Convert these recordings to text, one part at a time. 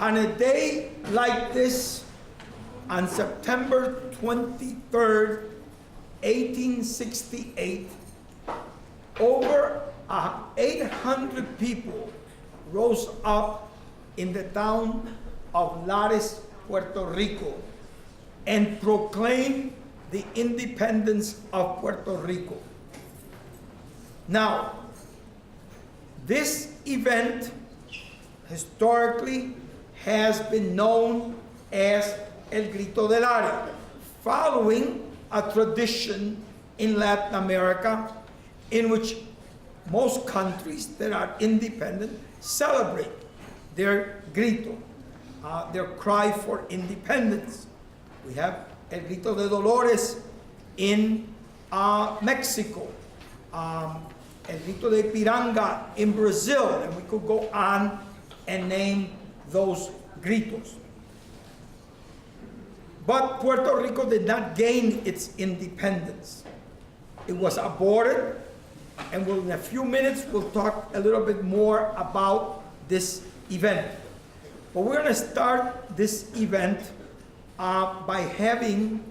On a day like this, on September 23rd, 1868, over 800 people rose up in the town of Lares, Puerto Rico, and proclaimed the independence of Puerto Rico. Now, this event historically has been known as El Grito de Lares, following a tradition in Latin America in which most countries that are independent celebrate their grito, their cry for independence. We have El Grito de Dolores in Mexico, El Grito de Piranga in Brazil, and we could go on and name those gritos. But Puerto Rico did not gain its independence. It was aborted, and in a few minutes we'll talk a little bit more about this event. But we're going to start this event by having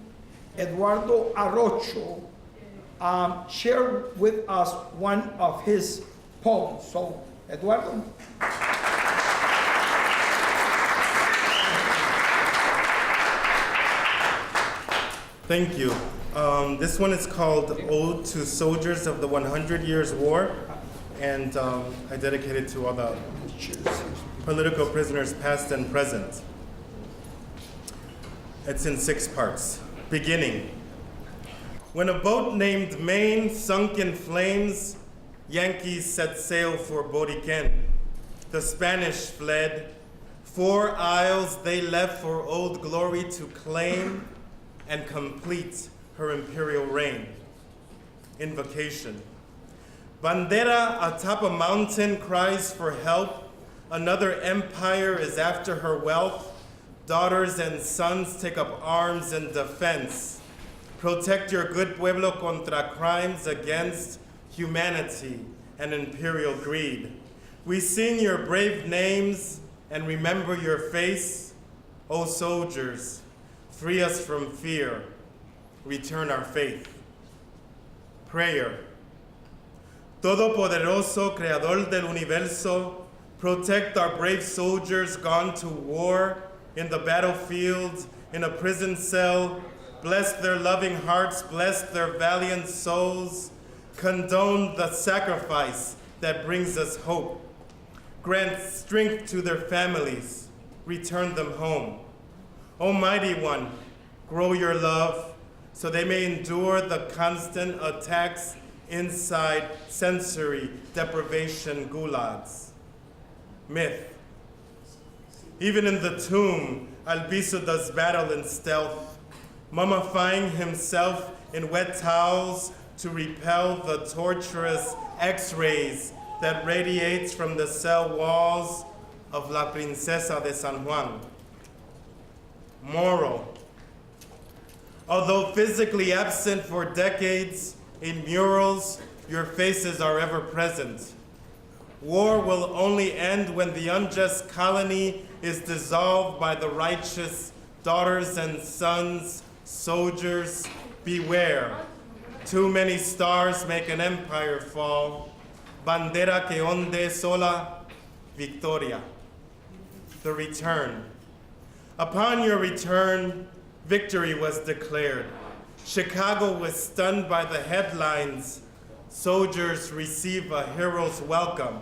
Eduardo Arrocho share with us one of his poems. So, Eduardo. Thank you. This one is called Ode to Soldiers of the 100 Years War, and I dedicate it to all the political prisoners past and present. It's in 6 parts. Beginning. When a boat named Maine sunk in flames, Yankees set sail for Puerto Rican. The Spanish fled. 4 isles they left for Old Glory to claim and complete her imperial reign. Invocation. Bandera atop a mountain cries for help. Another empire is after her wealth. Daughters and sons take up arms in defense. Protect your good pueblo contra crimes against humanity and imperial greed. We sing your brave names and remember your face. O soldiers, free us from fear. Return our faith. Prayer. Todopoderoso, Creador del Universo, protect our brave soldiers gone to war, in the battlefield, in a prison cell. Bless their loving hearts, bless their valiant souls. Condone the sacrifice that brings us hope. Grant strength to their families, return them home. Almighty One, grow your love so they may endure the constant attacks inside sensory deprivation gulags. Myth. Even in the tomb, Albizu does battle in stealth, mummifying himself in wet towels to repel the torturous X-rays that radiates from the cell walls of La Princesa de San Juan. Moral. Although physically absent for decades, in murals, your faces are ever present. War will only end when the unjust colony is dissolved by the righteous daughters and sons. Soldiers, beware. Too many stars make an empire fall. Bandera que onde sola, victoria. The return. Upon your return, victory was declared. Chicago was stunned by the headlines. Soldiers receive a hero's welcome.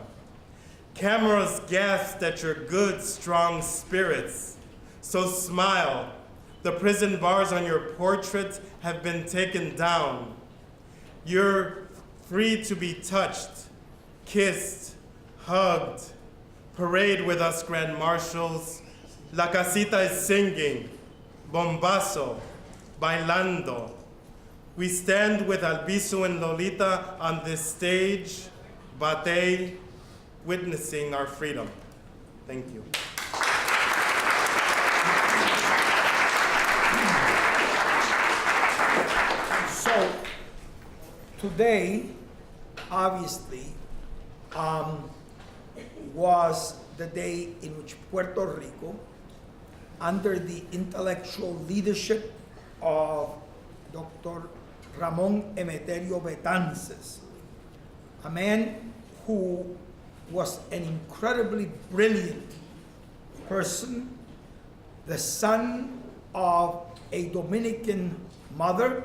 Cameras gasped at your good, strong spirits. So smile. The prison bars on your portrait have been taken down. You're free to be touched, kissed, hugged. Parade with us, Grand Marshals. La Casita is singing, bombazo, bailando. We stand with Albizu and Lolita on this stage, Batey, witnessing our freedom. Thank you. So, today, obviously, was the day in which Puerto Rico, under the intellectual leadership of Dr. Ramon Emeterio Betances, a man who was an incredibly brilliant person, the son of a Dominican mother,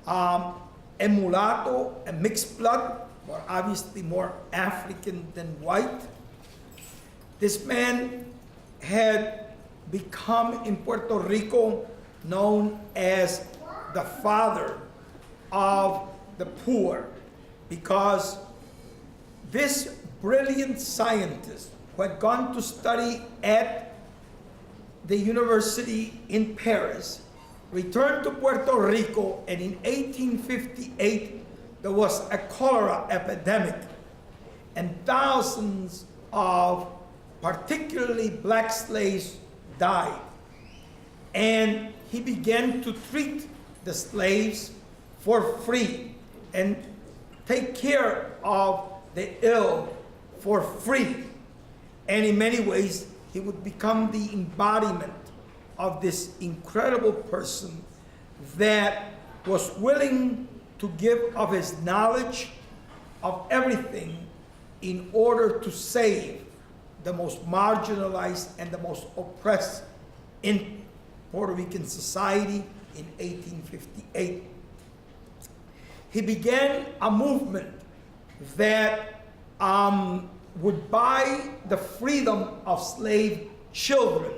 a mulatto, a mixed blood, or obviously more African than white. This man had become in Puerto Rico known as the father of the poor, because this brilliant scientist who had gone to study at the university in Paris returned to Puerto Rico, and in 1858 there was a cholera epidemic, and thousands of particularly black slaves died. And he began to treat the slaves for free and take care of the ill for free. And in many ways, he would become the embodiment of this incredible person that was willing to give of his knowledge of everything in order to save the most marginalized and the most oppressed in Puerto Rican society in 1858. He began a movement that would buy the freedom of slave children.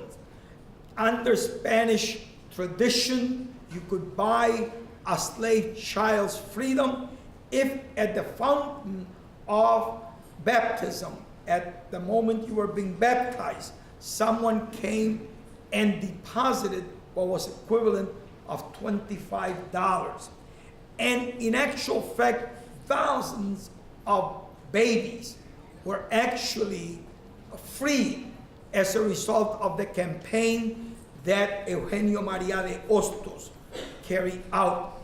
Under Spanish tradition, you could buy a slave child's freedom if at the fountain of baptism, at the moment you were being baptized, someone came and deposited what was equivalent of $25. And in actual fact, thousands of babies were actually freed as a result of the campaign that Eugenio María de Hostos carried out.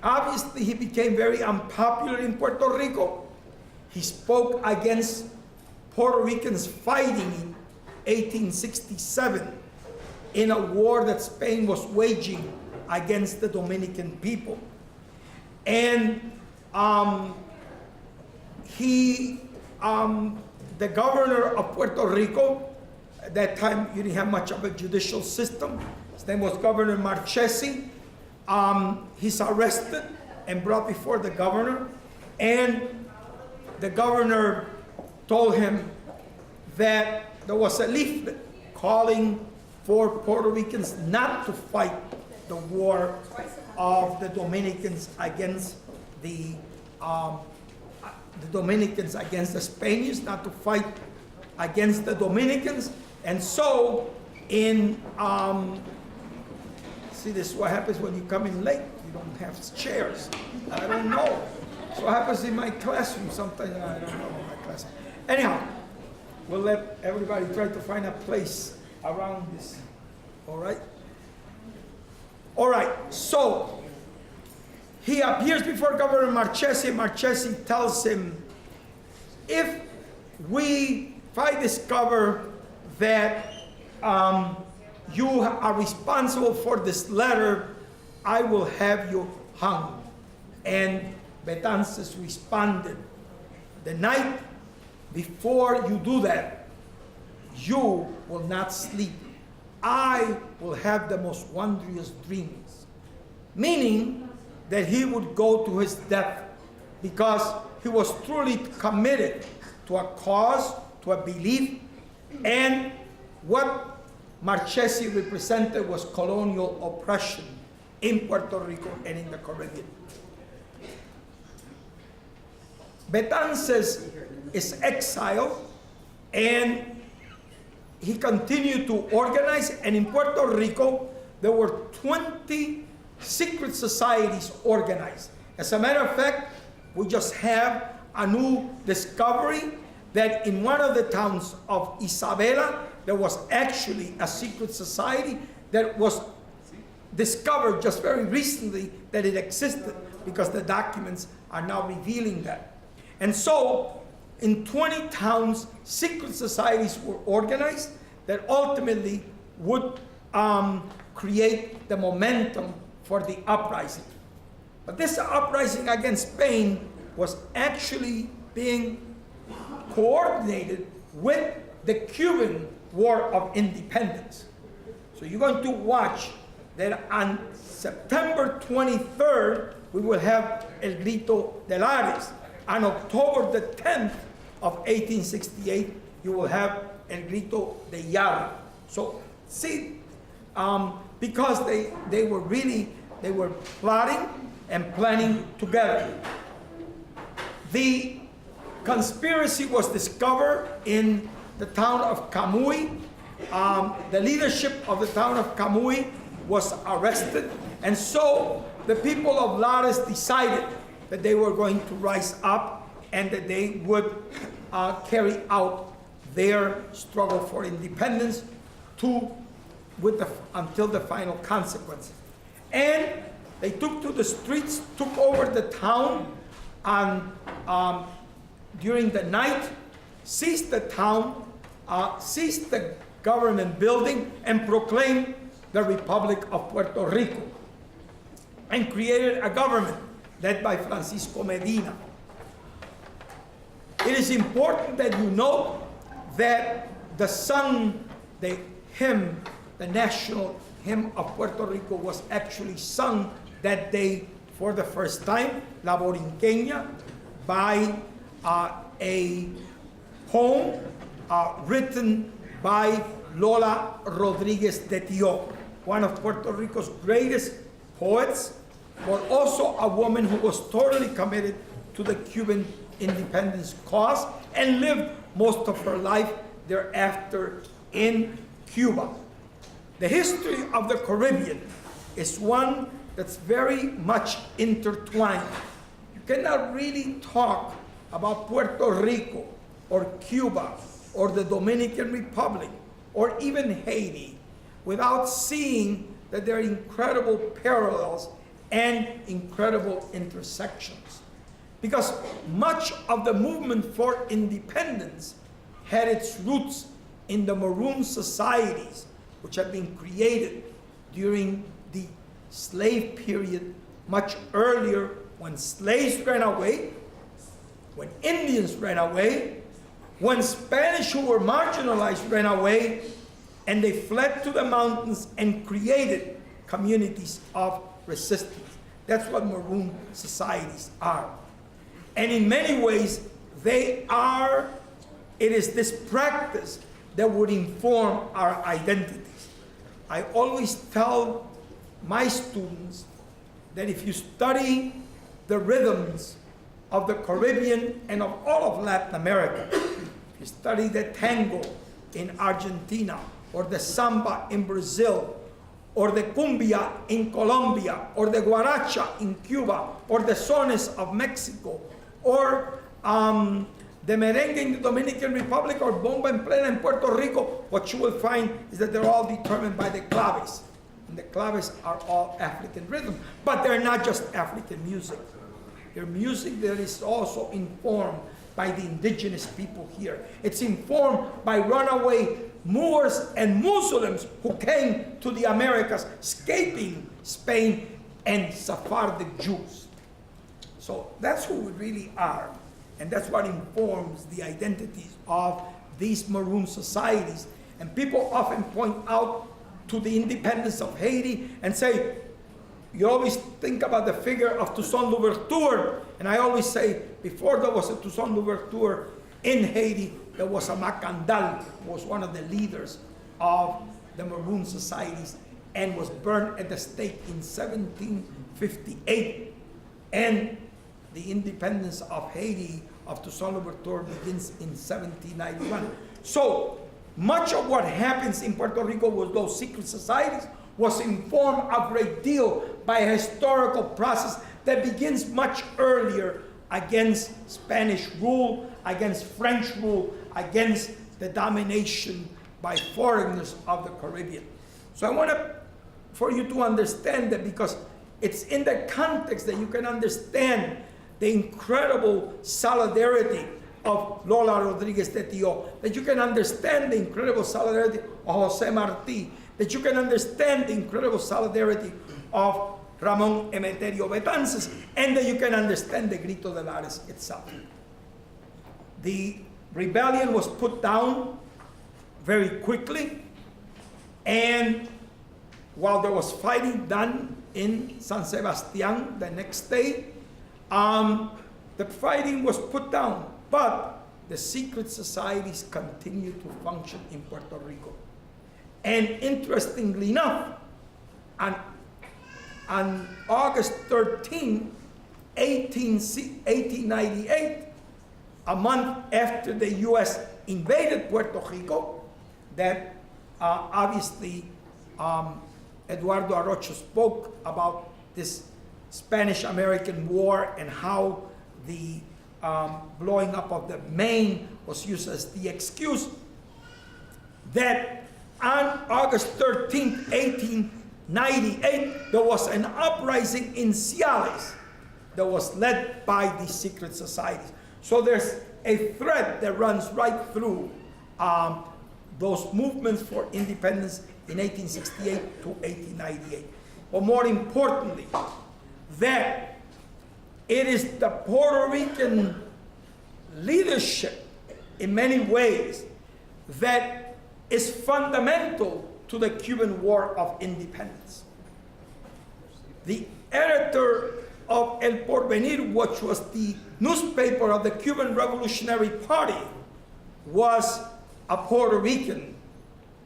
Obviously, he became very unpopular in Puerto Rico. He spoke against Puerto Ricans fighting in 1867 in a war that Spain was waging against the Dominican people. And the governor of Puerto Rico, at that time you didn't have much of a judicial system, his name was Governor Marchesi. He's arrested and brought before the governor, and the governor told him that there was a leaflet calling for Puerto Ricans not to fight the war of the Dominicans against the Dominicans against the Spaniards, not to fight against the Dominicans. And so in see, this is what happens when you come in late. You don't have chairs. I don't know. So what happens in my classroom sometimes. I don't know in my classroom. Anyhow, we'll let everybody try to find a place around this. All right? All right, so he appears before Governor Marchesi. Marchesi tells him, if I discover that you are responsible for this letter, I will have you hung. And Betances responded, the night before you do that, you will not sleep. I will have the most wondrous dreams. Meaning that he would go to his death because he was truly committed to a cause, to a belief, and what Marchesi represented was colonial oppression in Puerto Rico and in the Caribbean. Betances is exiled, and he continued to organize, and in Puerto Rico, there were 20 secret societies organized. As a matter of fact, we just have a new discovery that in one of the towns of Isabela, there was actually a secret society that was discovered just very recently that it existed, because the documents are now revealing that. And so in 20 towns, secret societies were organized that ultimately would create the momentum for the uprising. But this uprising against Spain was actually being coordinated with the Cuban War of Independence. So you're going to watch that on September 23rd, we will have El Grito de Lares. On October the 10th of 1868, you will have El Grito de Llave. So see, because they were plotting and planning together. The conspiracy was discovered in the town of Camuy. The leadership of the town of Camuy was arrested, and so the people of Lares decided that they were going to rise up and that they would carry out their struggle for independence until the final consequences. And they took to the streets, took over the town during the night, seized the town, seized the government building, and proclaimed the Republic of Puerto Rico, and created a government led by Francisco Medina. It is important that you note that the song, the hymn, the national hymn of Puerto Rico was actually sung that day for the first time, La Borinqueña, by a poem written by Lola Rodriguez de Tio, one of Puerto Rico's greatest poets, but also a woman who was totally committed to the Cuban independence cause and lived most of her life thereafter in Cuba. The history of the Caribbean is one that's very much intertwined. You cannot really talk about Puerto Rico or Cuba or the Dominican Republic or even Haiti without seeing that there are incredible parallels and incredible intersections. Because much of the movement for independence had its roots in the maroon societies, which had been created during the slave period much earlier, when slaves ran away, when Indians ran away, when Spanish who were marginalized ran away, and they fled to the mountains and created communities of resistance. That's what maroon societies are. And in many ways, it is this practice that would inform our identities. I always tell my students that if you study the rhythms of the Caribbean and of all of Latin America, if you study the tango in Argentina, or the samba in Brazil, or the cumbia in Colombia, or the guaracha in Cuba, or the sones of Mexico, or the merengue in the Dominican Republic, or bomba en plena in Puerto Rico, what you will find is that they're all determined by the claves. And the claves are all African rhythm, but they're not just African music. They're music that is also informed by the indigenous people here. It's informed by runaway Moors and Muslims who came to the Americas, escaping Spain, and Sephardic Jews. So that's who we really are. And that's what informs the identities of these maroon societies. And people often point out to the independence of Haiti and say, you always think about the figure of Toussaint Louverture. And I always say, before there was a Toussaint Louverture in Haiti, there was a Macandal, who was one of the leaders of the maroon societies and was burned at the stake in 1758. And the independence of Haiti, of Toussaint Louverture, begins in 1791. So much of what happens in Puerto Rico with those secret societies was informed a great deal by a historical process that begins much earlier against Spanish rule, against French rule, against the domination by foreigners of the Caribbean. So I want for you to understand that, because it's in the context that you can understand the incredible solidarity of Lola Rodriguez de Tio, that you can understand the incredible solidarity of Jose Martí, that you can understand the incredible solidarity of Ramon Emeterio Betances, and that you can understand the Grito de Lares itself. The rebellion was put down very quickly, and while there was fighting done in San Sebastian the next day, the fighting was put down, but the secret societies continued to function in Puerto Rico. And interestingly enough, on August 13, 1898, a month after the U.S. invaded Puerto Rico, that obviously Eduardo Arocho spoke about this Spanish-American War and how the blowing up of the Maine was used as the excuse, that on August 13, 1898, there was an uprising in Ciales that was led by the secret societies. So there's a thread that runs right through those movements for independence in 1868 to 1898. But more importantly, that it is the Puerto Rican leadership in many ways that is fundamental to the Cuban War of Independence. The editor of El Porvenir, which was the newspaper of the Cuban Revolutionary Party, was a Puerto Rican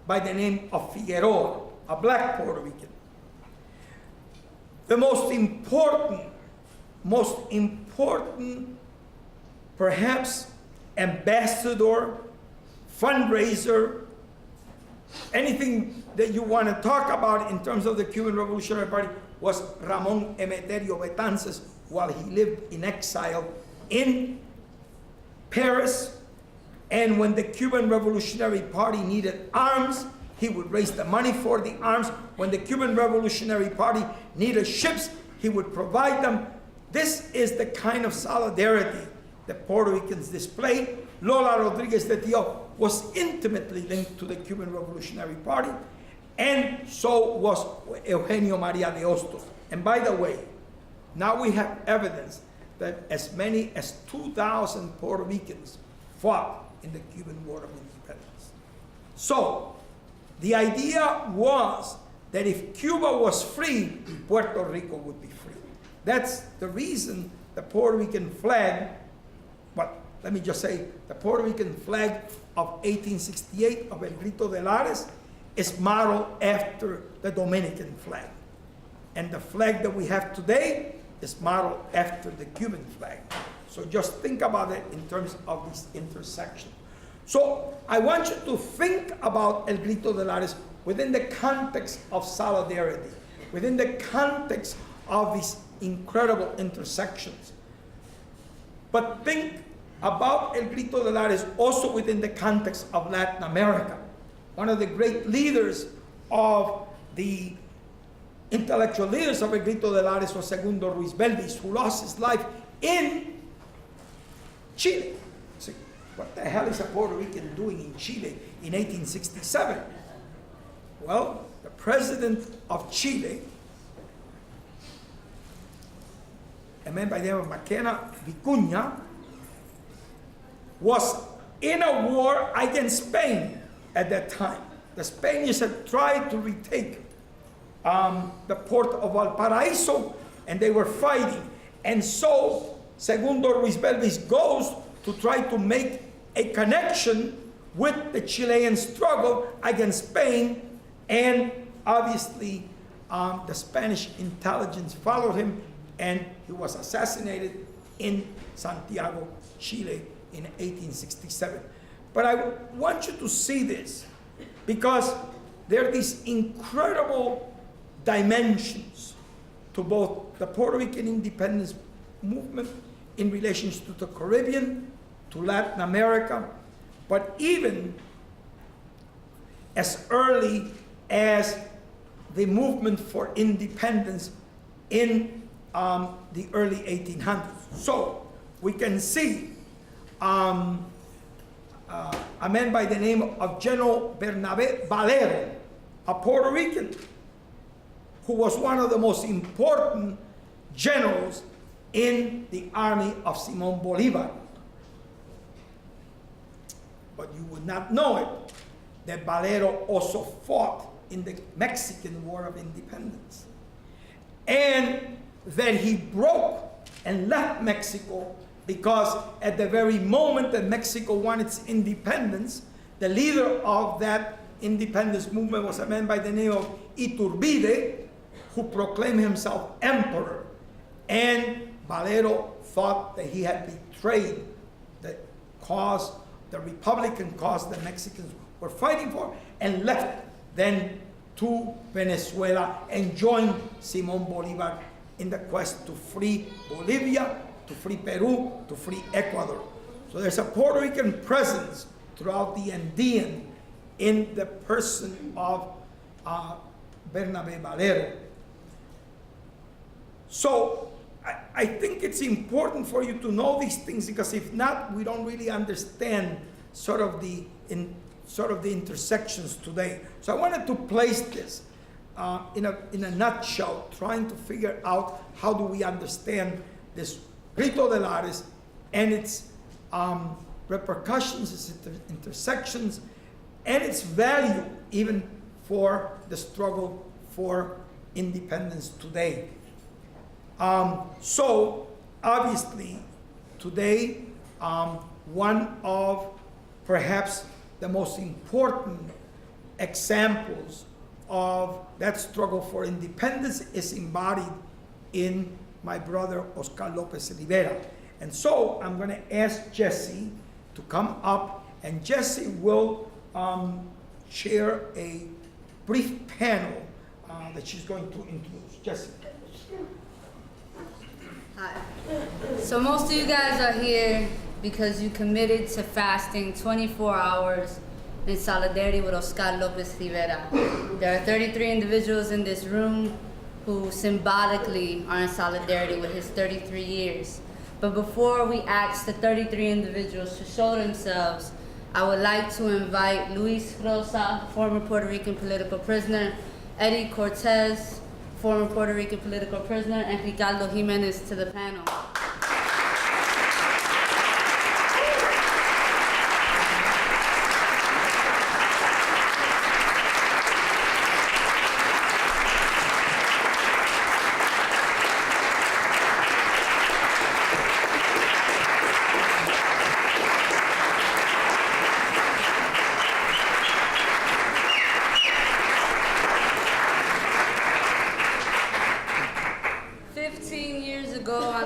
by the name of Figueroa, a black Puerto Rican. The most important, perhaps, ambassador, fundraiser, anything that you want to talk about in terms of the Cuban Revolutionary Party was Ramon Emeterio Betances while he lived in exile in Paris. And when the Cuban Revolutionary Party needed arms, he would raise the money for the arms. When the Cuban Revolutionary Party needed ships, he would provide them. This is the kind of solidarity that Puerto Ricans display. Lola Rodriguez de Tio was intimately linked to the Cuban Revolutionary Party, and so was Eugenio Maria de Hostos. And by the way, now we have evidence that as many as 2,000 Puerto Ricans fought in the Cuban War of Independence. So the idea was that if Cuba was free, Puerto Rico would be free. That's the reason the Puerto Rican flag, well, let me just say, the Puerto Rican flag of 1868 of El Grito de Lares is modeled after the Dominican flag. And the flag that we have today is modeled after the Cuban flag. So just think about it in terms of this intersection. So I want you to think about El Grito de Lares within the context of solidarity, within the context of these incredible intersections. But think about El Grito de Lares also within the context of Latin America. One of the great leaders of the intellectual leaders of El Grito de Lares was Segundo Ruiz Belvis, who lost his life in Chile. See, what the hell is a Puerto Rican doing in Chile in 1867? Well, the president of Chile, a man by the name of Maquena Vicuña, was in a war against Spain at that time. The Spaniards had tried to retake the port of Valparaiso, and they were fighting. And so Segundo Ruiz Belvis goes to try to make a connection with the Chilean struggle against Spain, and obviously the Spanish intelligence followed him, and he was assassinated in Santiago, Chile in 1867. But I want you to see this because there are these incredible dimensions to both the Puerto Rican independence movement in relation to the Caribbean, to Latin America, but even as early as the movement for independence in the early 1800s. So we can see a man by the name of General Bernabé Valero, a Puerto Rican, who was one of the most important generals in the army of Simón Bolívar. But you would not know it, that Valero also fought in the Mexican War of Independence. And that he broke and left Mexico because at the very moment that Mexico won its independence, the leader of that independence movement was a man by the name of Iturbide, who proclaimed himself emperor. And Valero thought that he had betrayed the cause, the Republican cause the Mexicans were fighting for, and left then to Venezuela and joined Simón Bolívar in the quest to free Bolivia, to free Peru, to free Ecuador. So there's a Puerto Rican presence throughout the Andean in the person of Bernabé Valero. So I think it's important for you to know these things, because if not, we don't really understand sort of the intersections today. So I wanted to place this in a nutshell, trying to figure out how do we understand this Grito de Lares and its repercussions, its intersections, and its value even for the struggle for independence today. So obviously today, one of perhaps the most important examples of that struggle for independence is embodied in my brother Oscar Lopez Rivera. And so I'm going to ask Jessie to come up, and Jessie will share a brief panel that she's going to introduce. Jessie. Hi. So most of you guys are here because you committed to fasting 24 hours in solidarity with Oscar Lopez Rivera. There are 33 individuals in this room who symbolically are in solidarity with his 33 years. But before we ask the 33 individuals to show themselves, I would like to invite Luis Rosa, former Puerto Rican political prisoner, Eddie Cortez, former Puerto Rican political prisoner, and Ricardo Jimenez to the panel.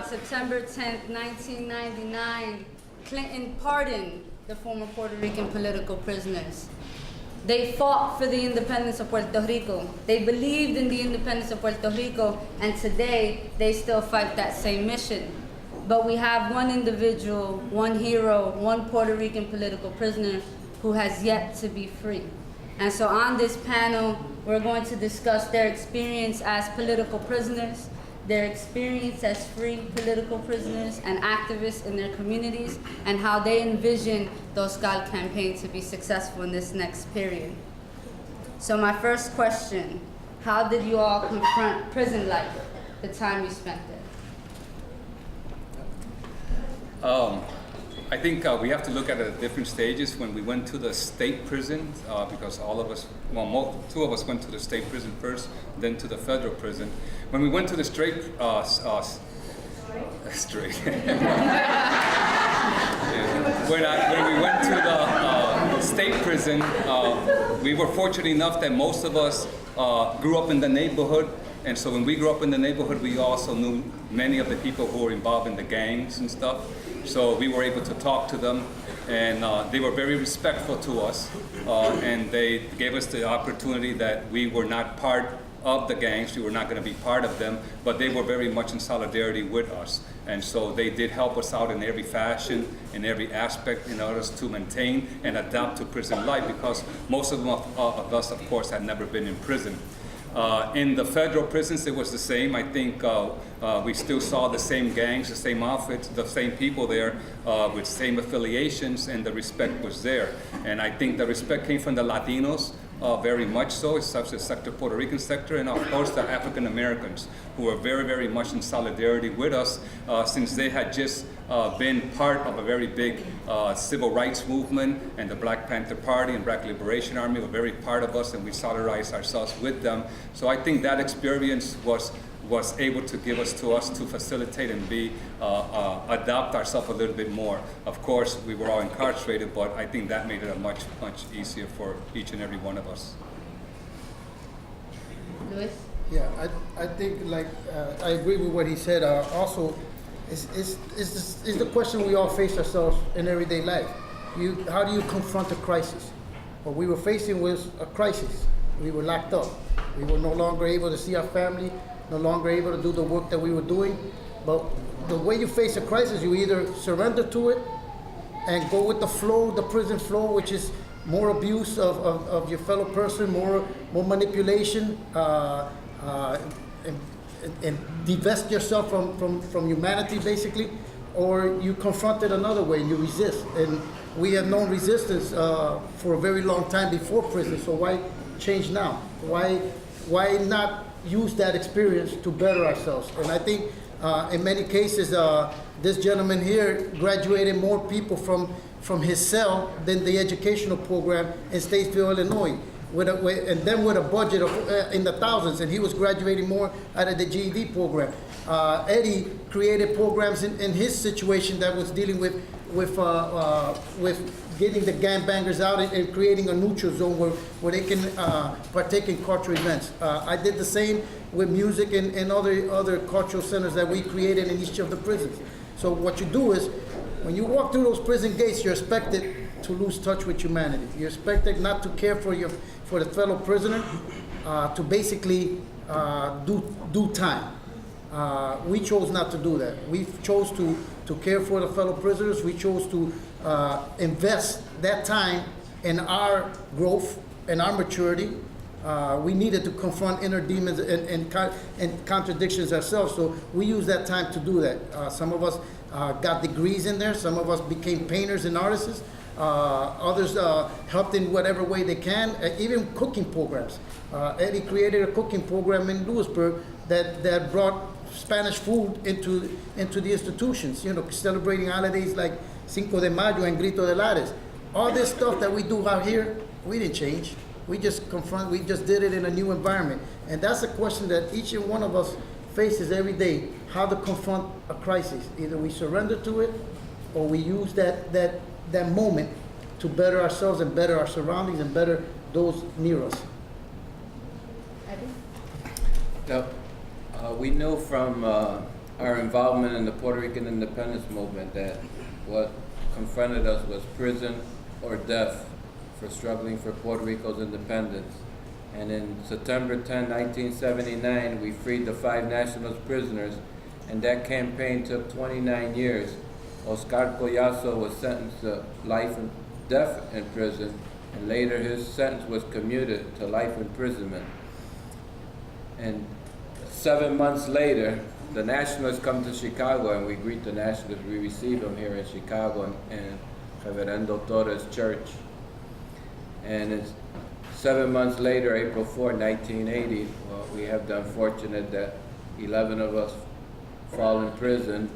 September 10th, 1999, Clinton pardoned the former Puerto Rican political prisoners. They fought for the independence of Puerto Rico. They believed in the independence of Puerto Rico, and today they still fight that same mission. But we have one individual, one hero, one Puerto Rican political prisoner who has yet to be free. And so on this panel, we're going to discuss their experience as political prisoners, their experience as free political prisoners and activists in their communities, and how they envision the Oscar campaign to be successful in this next period. So my first question, how did you all confront prison life, the time you spent there? I think we have to look at it at different stages. When we went to the state prison, because all of us, well, two of us went to the state prison first, then to the federal prison. When we went to the when we went to the state prison, we were fortunate enough that most of us grew up in the neighborhood. And so when we grew up in the neighborhood, we also knew many of the people who were involved in the gangs and stuff. So we were able to talk to them, and they were very respectful to us. And they gave us the opportunity that we were not part of the gangs, we were not going to be part of them, but they were very much in solidarity with us. And so they did help us out in every fashion, in every aspect, in order to maintain and adapt to prison life, because most of us, of course, had never been in prison. In the federal prisons, it was the same. I think we still saw the same gangs, the same outfits, the same people there with same affiliations, and the respect was there. And I think the respect came from the Latinos, very much so, such as sector, Puerto Rican sector, and of course the African Americans, who were very, very much in solidarity with us since they had just been part of a very big civil rights movement, and the Black Panther Party and Black Liberation Army were very part of us, and we solidarized ourselves with them. So I think that experience was able to give us to facilitate and adapt ourselves a little bit more. Of course, we were all incarcerated, but I think that made it a much easier for each and every one of us. Luis? Yeah, I think like I agree with what he said. Also, is the question we all face ourselves in everyday life. How do you confront a crisis? What we were facing was a crisis. We were locked up. We were no longer able to see our family, no longer able to do the work that we were doing. But the way you face a crisis, you either surrender to it and go with the flow, the prison flow, which is more abuse of your fellow person, more manipulation, and divest yourself from humanity, basically, or you confront it another way, you resist. And we have known resistance for a very long time before prison, so why change now? Why not use that experience to better ourselves? And I think in many cases, this gentleman here graduated more people from his cell than the educational program in Statesville, Illinois, and then with a budget of in the thousands, and he was graduating more out of the GED program. Eddie created programs in his situation that was dealing with getting the gangbangers out and creating a neutral zone where they can partake in cultural events. I did the same with music and other cultural centers that we created in each of the prisons. So what you do is, when you walk through those prison gates, you're expected to lose touch with humanity. You're expected not to care for the fellow prisoner, to basically do time. We chose not to do that. We chose to care for the fellow prisoners. We chose to invest that time in our growth and our maturity. We needed to confront inner demons and contradictions ourselves, so we used that time to do that. Some of us got degrees in there. Some of us became painters and artists. Others helped in whatever way they can, even cooking programs. Eddie created a cooking program in Lewisburg that brought Spanish food into the institutions, celebrating holidays like Cinco de Mayo and Grito de Lares. All this stuff that we do out here, we didn't change. We just did it in a new environment. And that's a question that each and one of us faces every day, how to confront a crisis. Either we surrender to it, or we use that moment to better ourselves and better our surroundings and better those near us. Eddie? Yep. We know from our involvement in the Puerto Rican independence movement that what confronted us was prison or death for struggling for Puerto Rico's independence. And in September 10, 1979, we freed the 5 nationalist prisoners, and that campaign took 29 years. Oscar Collazo was sentenced to life and death in prison, and later his sentence was commuted to life imprisonment. And 7 months later, the nationalists come to Chicago, and we greet the nationalists. We receive them here in Chicago in Reverendo Torres Church. And it's 7 months later, April 4, 1980, we have the unfortunate that 11 of us fall in prison.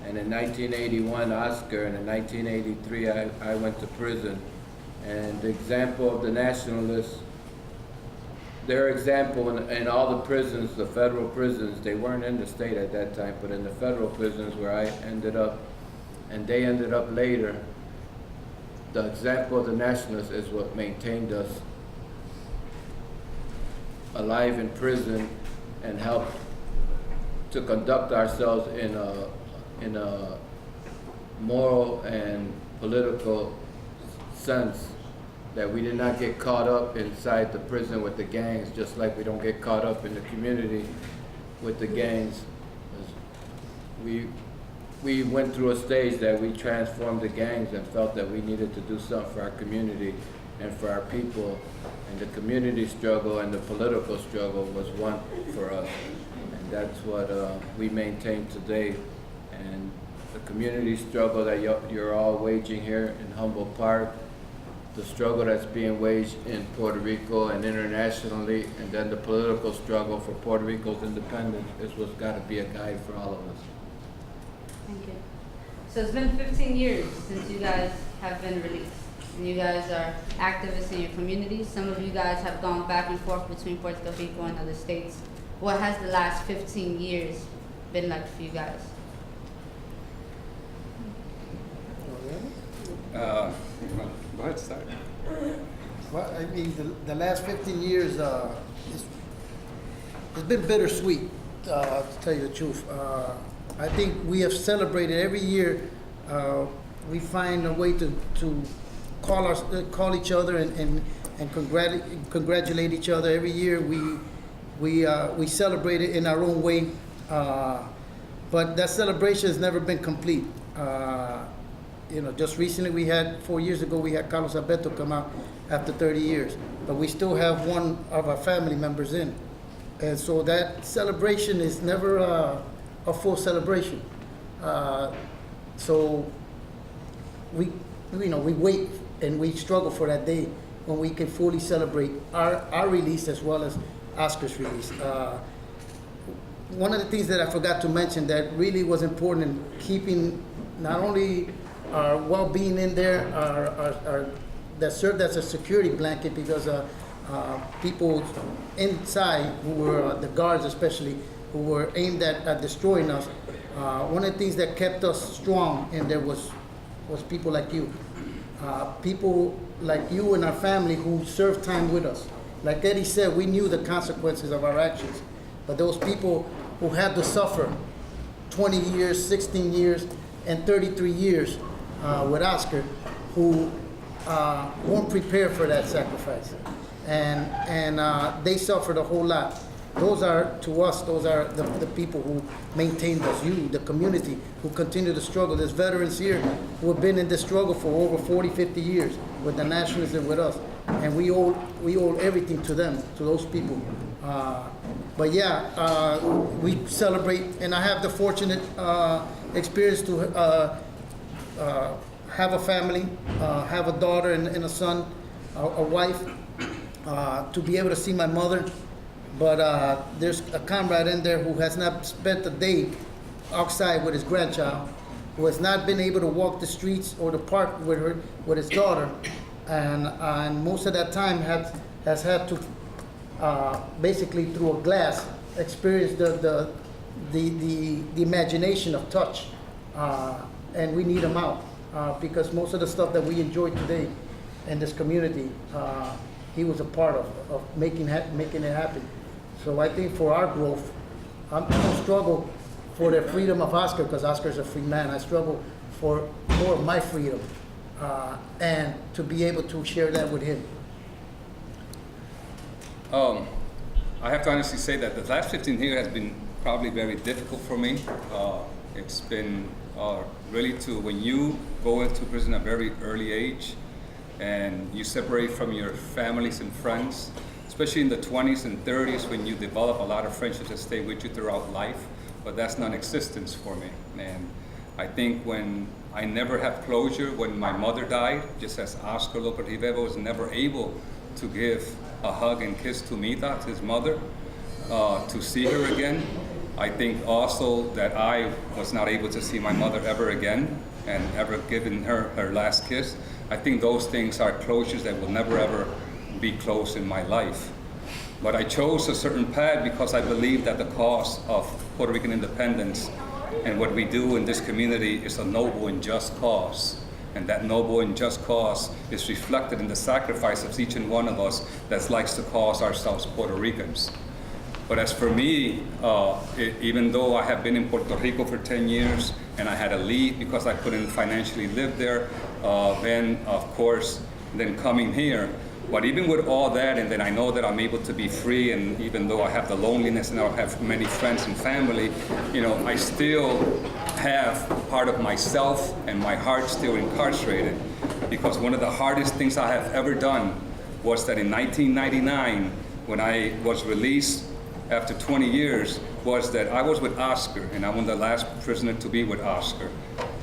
And in 1981, Oscar, and in 1983, I went to prison. And the example of the nationalists, their example in all the prisons, the federal prisons, they weren't in the state at that time, but in the federal prisons where I ended up, and they ended up later, the example of the nationalists is what maintained us alive in prison and helped to conduct ourselves in a moral and political sense, that we did not get caught up inside the prison with the gangs, just like we don't get caught up in the community with the gangs. We we went through a stage that we transformed the gangs and felt that we needed to do something for our community and for our people. And the community struggle and the political struggle was one for us. And that's what we maintain today. And the community struggle that you're all waging here in Humboldt Park, the struggle that's being waged in Puerto Rico and internationally, and then the political struggle for Puerto Rico's independence is what's got to be a guide for all of us. Thank you. So it's been 15 years since you guys have been released. And you guys are activists in your communities. Some of you guys have gone back and forth between Puerto Rico and other states. What has the last 15 years been like for you guys? Go ahead, start. Well, I mean, the last 15 years, it's been bittersweet, to tell you the truth. I think we have celebrated every year. We find a way to call each other and congratulate each other. Every year we celebrate it in our own way, but that celebration has never been complete. Just recently 4 years ago, we had Carlos Alberto come out after 30 years, but we still have one of our family members in. And so that celebration is never a full celebration. So we wait and we struggle for that day when we can fully celebrate our release as well as Oscar's release. One of the things that I forgot to mention that really was important in keeping not only our well-being in there, that served as a security blanket because people inside who were the guards especially, who were aimed at destroying us. One of the things that kept us strong in there was people like you. People like you and our family who served time with us. Like Eddie said, we knew the consequences of our actions, but those people who had to suffer 20 years, 16 years, and 33 years with Oscar, who weren't prepared for that sacrifice. And they suffered a whole lot. Those are the people who maintained us, you, the community, who continue to struggle. There's veterans here who have been in this struggle for over 40, 50 years with the nationalists and with us. And we owe everything to them, to those people. But yeah, we celebrate, and I have the fortunate experience to have a family, have a daughter and a son, a wife, to be able to see my mother. But there's a comrade in there who has not spent a day outside with his grandchild, who has not been able to walk the streets or the park with his daughter, and most of that time has had to basically through a glass experience the imagination of touch, and we need them out because most of the stuff that we enjoy today in this community, he was a part of making it happen. So I think for our growth, I don't struggle for the freedom of Oscar because Oscar's a free man. I struggle for more of my freedom and to be able to share that with him. I have to honestly say that the last 15 years has been probably very difficult for me. It's been really when you go into prison at a very early age and you separate from your families and friends, especially in the 20s and 30s when you develop a lot of friendships that stay with you throughout life, but that's non-existence for me. And I think when I never had closure when my mother died, just as Oscar Lopez Rivera was never able to give a hug and kiss to Mita, his mother, to see her again. I think also that I was not able to see my mother ever again and ever given her her last kiss. I think those things are closures that will never ever be closed in my life. But I chose a certain path because I believe that the cause of Puerto Rican independence and what we do in this community is a noble and just cause. And that noble and just cause is reflected in the sacrifice of each and one of us that likes to call ourselves Puerto Ricans. But as for me, even though I have been in Puerto Rico for 10 years and I had to leave because I couldn't financially live there, then of course, then coming here. But even with all that, and then I know that I'm able to be free, and even though I have the loneliness and I have many friends and family, I still have part of myself and my heart still incarcerated, because one of the hardest things I have ever done was that in 1999, when I was released after 20 years, was that I was with Oscar, and I'm the last prisoner to be with Oscar.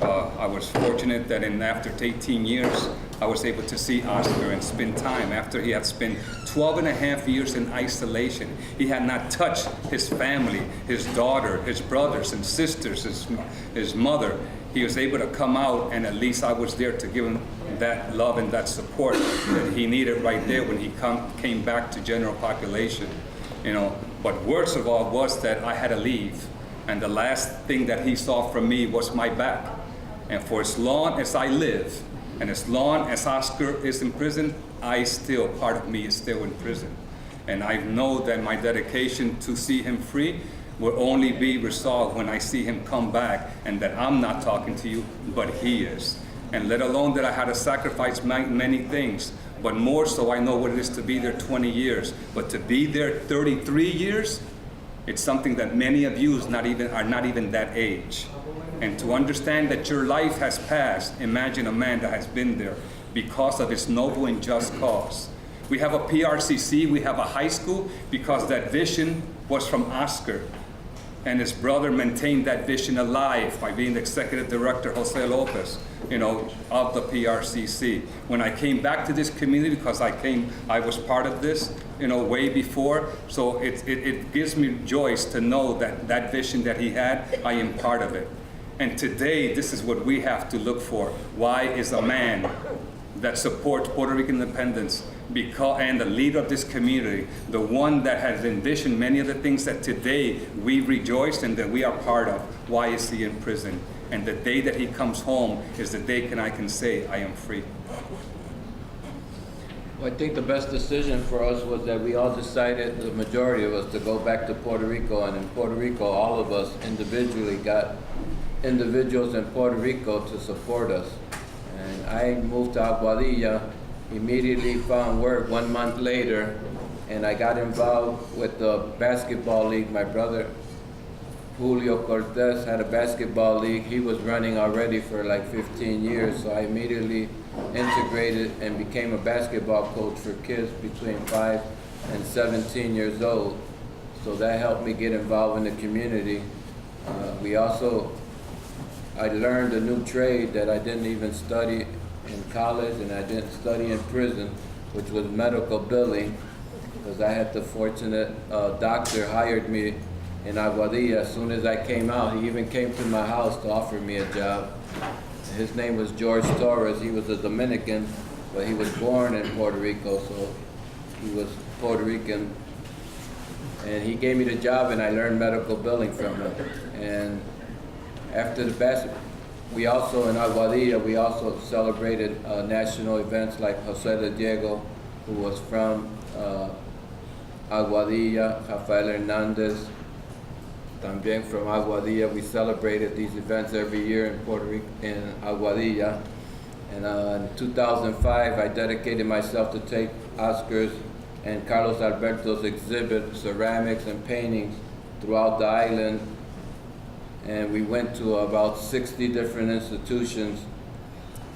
I was fortunate that after 18 years, I was able to see Oscar and spend time after he had spent 12 and a half years in isolation. He had not touched his family, his daughter, his brothers and sisters, his mother. He was able to come out, and at least I was there to give him that love and that support that he needed right there when he came back to general population. You know, but worst of all was that I had to leave, and the last thing that he saw from me was my back. And for as long as I live, and as long as Oscar is in prison, part of me is still in prison. And I know that my dedication to see him free will only be resolved when I see him come back, and that I'm not talking to you, but he is. And let alone that I had to sacrifice many things, but more so I know what it is to be there 20 years. But to be there 33 years, it's something that many of you are not even that age. And to understand that your life has passed, imagine a man that has been there because of his noble and just cause. We have a PRCC, we have a high school, because that vision was from Oscar. And his brother maintained that vision alive by being the executive director, Jose Lopez, of the PRCC. When I came back to this community, because I was part of this, way before, so it gives me joy to know that that vision that he had, I am part of it. And today, this is what we have to look for. Why is a man that supports Puerto Rican independence and the leader of this community, the one that has envisioned many of the things that today we rejoice and that we are part of, why is he in prison? And the day that he comes home is the day I can say, I am free. Well, I think the best decision for us was that we all decided, the majority of us, to go back to Puerto Rico. And in Puerto Rico, all of us individually got individuals in Puerto Rico to support us. And I moved to Aguadilla, immediately found work 1 month later, and I got involved with the basketball league. My brother, Julio Cortez, had a basketball league. He was running already for like 15 years, so I immediately integrated and became a basketball coach for kids between 5 and 17 years old. So that helped me get involved in the community. I learned a new trade that I didn't even study in college and I didn't study in prison, which was medical billing, because I had the fortunate doctor hired me in Aguadilla. As soon as I came out, he even came to my house to offer me a job. His name was George Torres. He was a Dominican, but he was born in Puerto Rico, so he was Puerto Rican. And he gave me the job, and I learned medical billing from him. And after the basketball, we also, in Aguadilla, we also celebrated national events like Jose de Diego, who was from Aguadilla, Rafael Hernandez, también from Aguadilla. We celebrated these events every year in Puerto Rico, in Aguadilla. And in 2005, I dedicated myself to take Oscar's and Carlos Alberto's exhibit, ceramics and paintings throughout the island. And we went to about 60 different institutions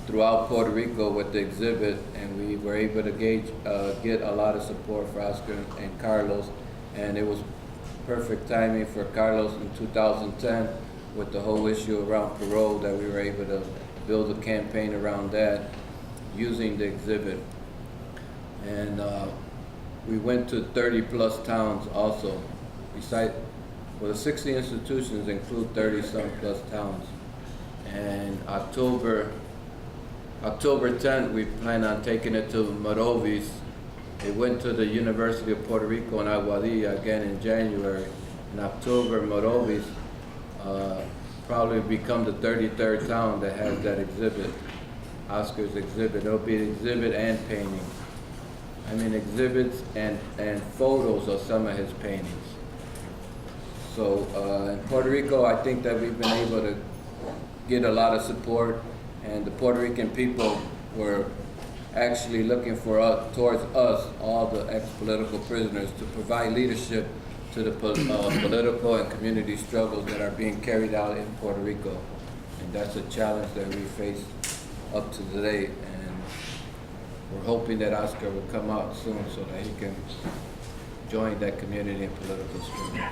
throughout Puerto Rico with the exhibit, and we were able to get a lot of support for Oscar and Carlos. And it was perfect timing for Carlos in 2010 with the whole issue around parole, that we were able to build a campaign around that using the exhibit. And we went to 30 plus towns also. The 60 institutions include 30-some plus towns. And October 10th, we plan on taking it to Morovis. It went to the University of Puerto Rico in Aguadilla again in January. In October, Morovis probably become the 33rd town that has that exhibit, Oscar's exhibit. It'll be an exhibit and paintings. I mean, exhibits and photos of some of his paintings. So in Puerto Rico, I think that we've been able to get a lot of support, and the Puerto Rican people were actually looking towards us, all the ex-political prisoners, to provide leadership to the political and community struggles that are being carried out in Puerto Rico. And that's a challenge that we face up to today. And we're hoping that Oscar will come out soon so that he can join that community and political struggle.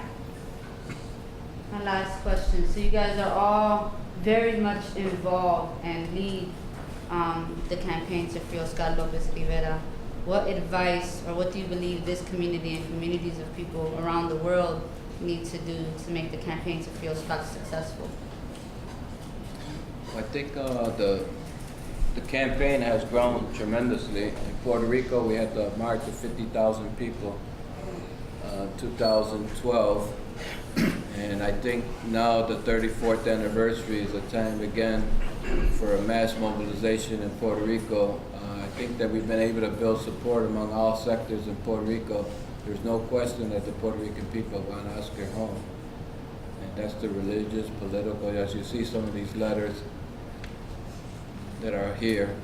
My last question. So you guys are all very much involved and lead the campaign to free Oscar Lopez Rivera. What advice or what do you believe this community and communities of people around the world need to do to make the campaign to free Oscar successful? I think the campaign has grown tremendously. In Puerto Rico, we had the march of 50,000 people in 2012. And I think now the 34th anniversary is a time again for a mass mobilization in Puerto Rico. I think that we've been able to build support among all sectors in Puerto Rico. There's no question that the Puerto Rican people want Oscar home. And that's the religious, political, as you see some of these letters that are here,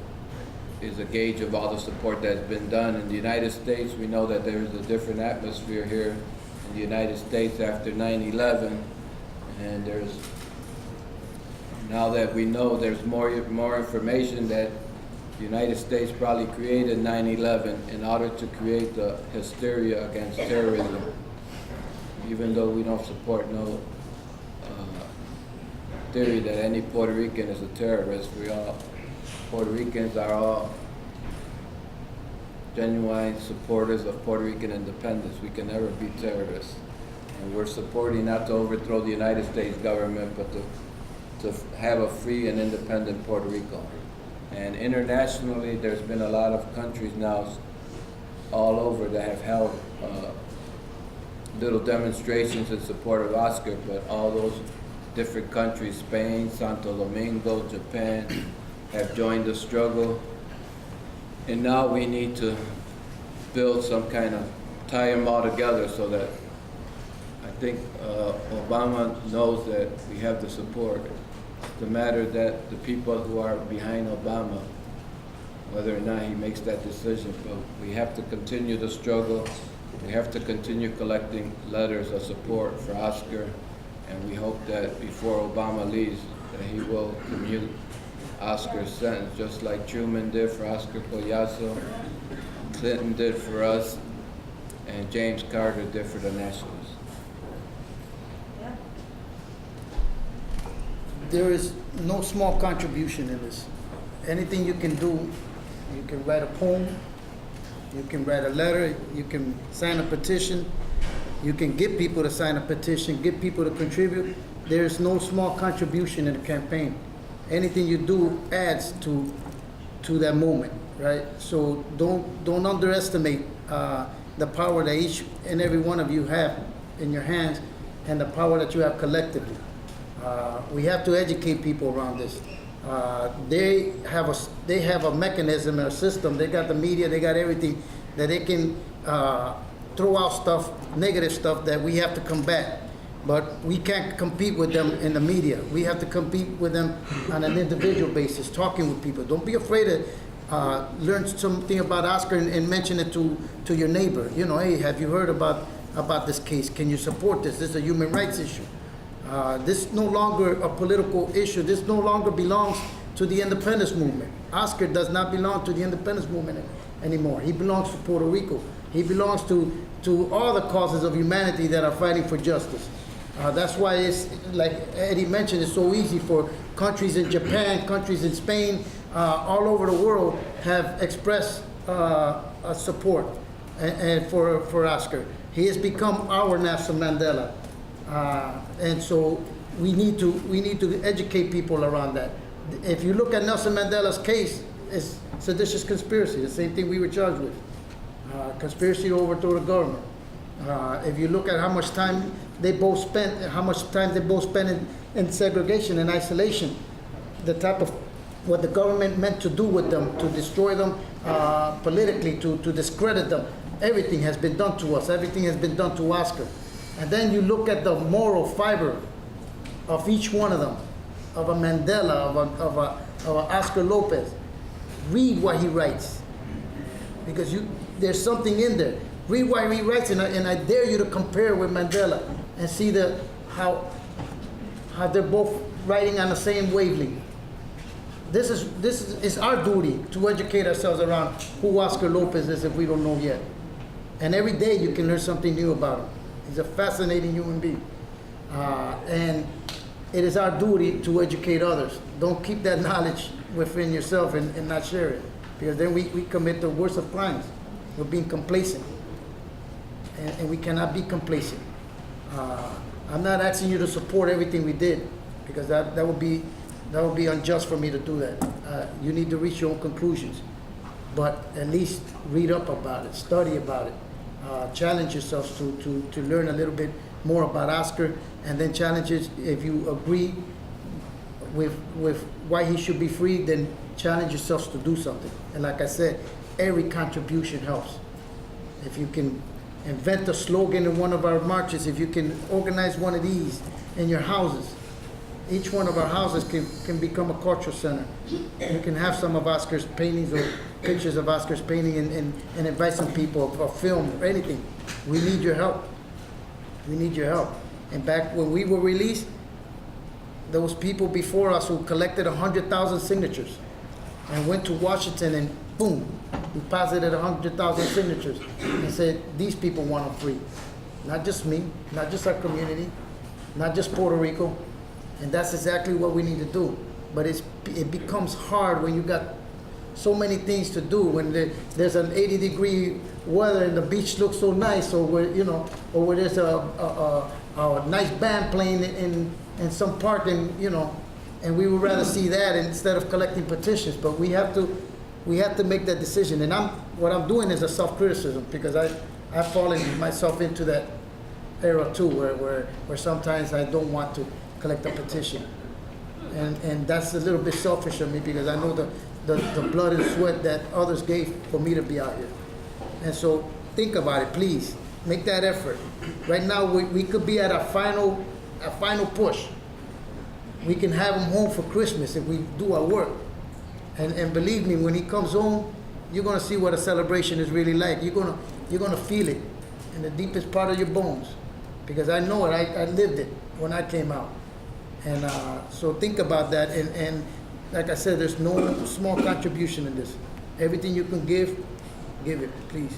is a gauge of all the support that's been done. In the United States, we know that there's a different atmosphere here in the United States after 9/11, and now that we know there's more information that the United States probably created 9/11 in order to create the hysteria against terrorism. Even though we don't support no theory that any Puerto Rican is a terrorist, Puerto Ricans are all genuine supporters of Puerto Rican independence. We can never be terrorists. And we're supporting not to overthrow the United States government, but to have a free and independent Puerto Rico. And internationally, there's been a lot of countries now all over that have held little demonstrations in support of Oscar, but all those different countries, Spain, Santo Domingo, Japan, have joined the struggle. And now we need to build some kind of, tie them all together so that I think Obama knows that we have the support. It's a matter that the people who are behind Obama, whether or not he makes that decision, but we have to continue the struggle. We have to continue collecting letters of support for Oscar, and we hope that before Obama leaves, that he will commute Oscar's sentence, just like Truman did for Oscar Collazo, Clinton did for us, and James Carter did for the Nationalists. There is no small contribution in this. Anything you can do, you can write a poem, you can write a letter, you can sign a petition, you can get people to sign a petition, get people to contribute. There is no small contribution in the campaign. Anything you do adds to that moment, right? So don't underestimate the power that each and every one of you have in your hands and the power that you have collectively. We have to educate people around this. They have a mechanism, a system. They got the media, they got everything that they can throw out stuff, negative stuff that we have to combat. But we can't compete with them in the media. We have to compete with them on an individual basis, talking with people. Don't be afraid to learn something about Oscar and mention it to your neighbor. You know, hey, have you heard about this case? Can you support this? This is a human rights issue. This is no longer a political issue. This no longer belongs to the independence movement. Oscar does not belong to the independence movement anymore. He belongs to Puerto Rico. He belongs to all the causes of humanity that are fighting for justice. That's why it's, like Eddie mentioned, it's so easy for countries in Japan, countries in Spain, all over the world have expressed support and for Oscar. He has become our Nelson Mandela. And so we need to educate people around that. If you look at Nelson Mandela's case, it's seditious conspiracy, the same thing we were charged with. Conspiracy to overthrow the government. If you look at how much time they both spent in segregation and isolation, the type of what the government meant to do with them, to destroy them politically, to discredit them, everything has been done to us. Everything has been done to Oscar. And then you look at the moral fiber of each one of them, of a Mandela, of a Oscar Lopez. Read what he writes, because there's something in there. Read what he writes, and I dare you to compare with Mandela and see how they're both riding on the same wavelength. This is our duty to educate ourselves around who Oscar Lopez is if we don't know yet. And every day you can learn something new about him. He's a fascinating human being. And it is our duty to educate others. Don't keep that knowledge within yourself and not share it. Because then we commit the worst of crimes. We're being complacent. And we cannot be complacent. I'm not asking you to support everything we did, because that would be unjust for me to do that. You need to reach your own conclusions. But at least read up about it, study about it. Challenge yourselves to learn a little bit more about Oscar, and then challenges, if you agree with why he should be freed, then challenge yourselves to do something. And like I said, every contribution helps. If you can invent a slogan in one of our marches, if you can organize one of these in your houses, each one of our houses can become a cultural center. You can have some of Oscar's paintings or pictures of Oscar's painting and invite some people, or film, or anything. We need your help. We need your help. And back when we were released, there was people before us who collected 100,000 signatures and went to Washington and boom, deposited 100,000 signatures and said, these people want them free. Not just me, not just our community, not just Puerto Rico. And that's exactly what we need to do. But it becomes hard when you got so many things to do, when there's an 80-degree weather and the beach looks so nice, or where there's a nice band playing in some park, and and we would rather see that instead of collecting petitions. But we have to make that decision. And what I'm doing is a self-criticism, because I've fallen myself into that era too, where sometimes I don't want to collect a petition, and that's a little bit selfish of me, because I know the blood and sweat that others gave for me to be out here. And so think about it, please. Make that effort. Right now we could be at a final push. We can have him home for Christmas if we do our work. And believe me, when he comes home, you're gonna see what a celebration is really like. You're gonna feel it in the deepest part of your bones, because I know it. I lived it when I came out. And so think about that. And like I said, there's no small contribution in this. Everything you can give it, please.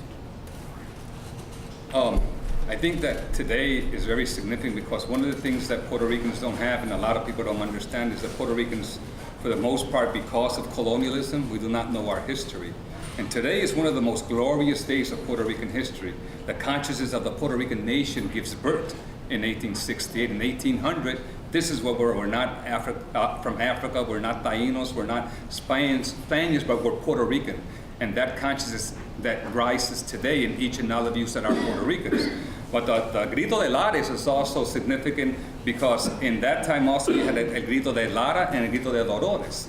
I think that today is very significant, because one of the things that Puerto Ricans don't have, and a lot of people don't understand, is that Puerto Ricans, for the most part, because of colonialism, we do not know our history. And today is one of the most glorious days of Puerto Rican history. The consciousness of the Puerto Rican nation gives birth in 1868. In 1800, this is what we're not from Africa, we're not Tainos, we're not Spaniards, but we're Puerto Rican. And that consciousness that rises today in each and all of you that are Puerto Ricans. But the Grito de Lares is also significant, because in that time also you had El Grito de Lara and El Grito de Dolores,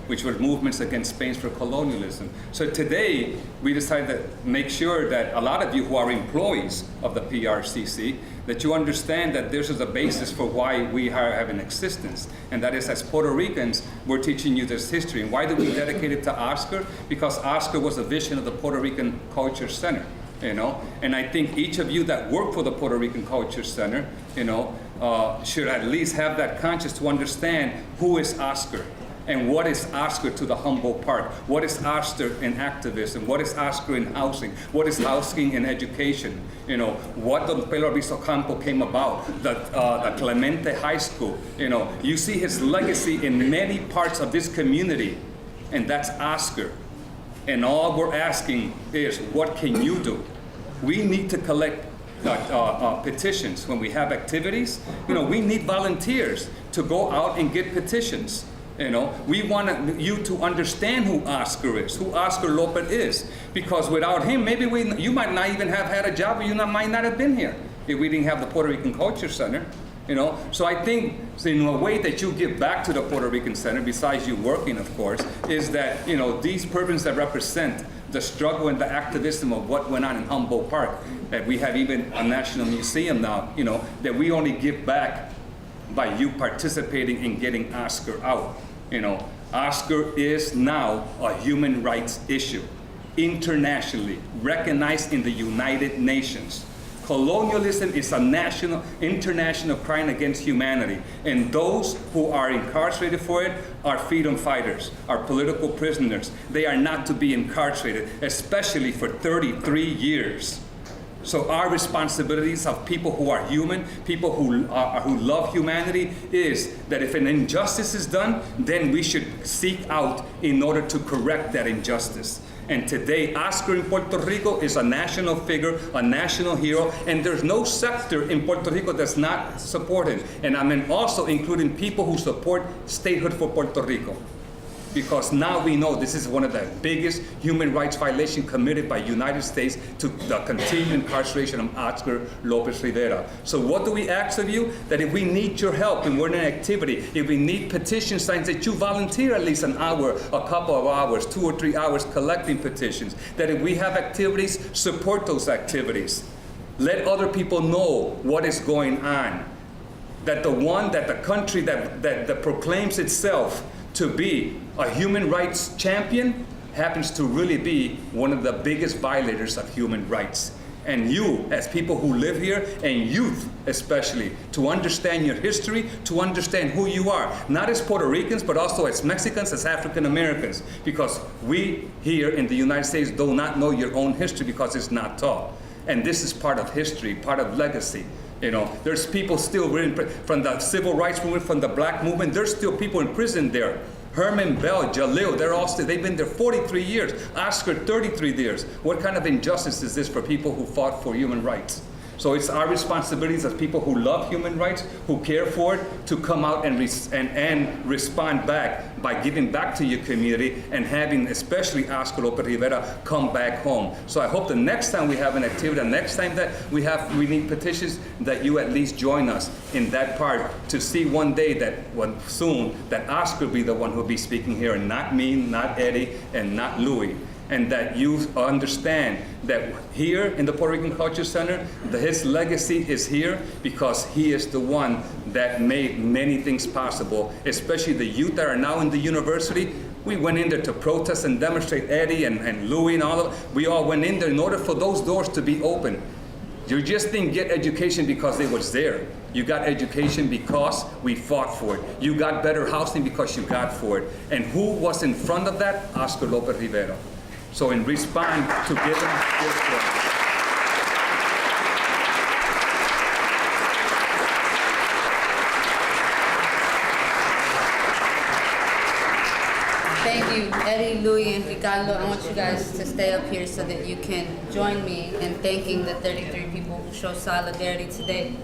which were movements against Spain for colonialism. So today we decided to make sure that a lot of you who are employees of the PRCC, that you understand that this is a basis for why we have an existence. And that is, as Puerto Ricans, we're teaching you this history. And why did we dedicate it to Oscar? Because Oscar was a vision of the Puerto Rican Culture Center. And I think each of you that work for the Puerto Rican Culture Center, should at least have that conscience to understand who is Oscar, and what is Oscar to the Humboldt Park, what is Oscar in activism, what is Oscar in housing, what is housing in education, what the Pelo Aviso Campo came about, the Clemente High School. You see his legacy in many parts of this community, and that's Oscar. And all we're asking is, what can you do? We need to collect petitions when we have activities. We need volunteers to go out and get petitions. We want you to understand who Oscar is, who Oscar Lopez is, because without him, maybe you might not even have had a job, or you might not have been here if we didn't have the Puerto Rican Culture Center. So I think, in a way that you give back to the Puerto Rican Center, besides you working, of course, is that, these persons that represent the struggle and the activism of what went on in Humboldt Park, that we have even a national museum now, that we only give back by you participating in getting Oscar out. Oscar is now a human rights issue, internationally recognized in the United Nations. Colonialism is a national, international crime against humanity. And those who are incarcerated for it are freedom fighters, are political prisoners. They are not to be incarcerated, especially for 33 years. So our responsibilities of people who are human, people who love humanity, is that if an injustice is done, then we should seek out in order to correct that injustice. And today, Oscar in Puerto Rico is a national figure, a national hero, and there's no sector in Puerto Rico that's not supported. And I'm also including people who support statehood for Puerto Rico. Because now we know this is one of the biggest human rights violations committed by United States to the continued incarceration of Oscar Lopez Rivera. So what do we ask of you? That if we need your help and we're in an activity, if we need petition signs, that you volunteer at least an hour, a couple of hours, 2 or 3 hours collecting petitions. That if we have activities, support those activities. Let other people know what is going on. That the country that proclaims itself to be a human rights champion happens to really be one of the biggest violators of human rights. And you, as people who live here, and youth especially, to understand your history, to understand who you are, not as Puerto Ricans, but also as Mexicans, as African Americans, because we here in the United States do not know your own history because it's not taught. And this is part of history, part of legacy. You know, there's people still from the civil rights movement, from the black movement, there's still people in prison there. Herman Bell, Jalil, they've been there 43 years. Oscar, 33 years. What kind of injustice is this for people who fought for human rights? So it's our responsibilities as people who love human rights, who care for it, to come out and respond back by giving back to your community and having especially Oscar Lopez Rivera come back home. So I hope the next time we have an activity, the next time that we need petitions, that you at least join us in that part to see one day that soon that Oscar will be the one who will be speaking here and not me, not Eddie, and not Louis. And that you understand that here in the Puerto Rican Culture Center, his legacy is here because he is the one that made many things possible, especially the youth that are now in the university. We went in there to protest and demonstrate, Eddie and Louis and all of it. We all went in there in order for those doors to be open. You just didn't get education because it was there. You got education because we fought for it. You got better housing because you got for it. And who was in front of that? Oscar Lopez Rivera. So in response to give them this Thank you, Eddie, Louis, and Ricardo. I want you guys to stay up here so that you can join me in thanking the 33 people who show solidarity today.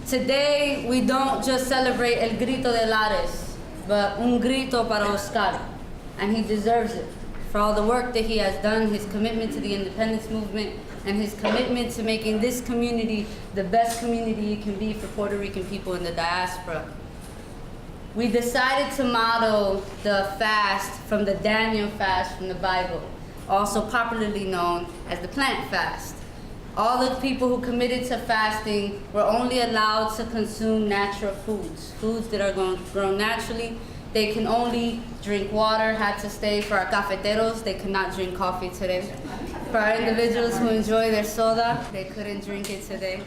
Today, we don't just celebrate El Grito de Lares, but un grito para Oscar, and he deserves it. For all the work that he has done, his commitment to the independence movement, and his commitment to making this community the best community it can be for Puerto Rican people in the diaspora. We decided to model the fast from the Daniel fast from the Bible, also popularly known as the plant fast. All the people who committed to fasting were only allowed to consume natural foods that are grown naturally. They can only drink water, had to stay. For our cafeteros, they could not drink coffee today. For our individuals who enjoy their soda, they couldn't drink it today.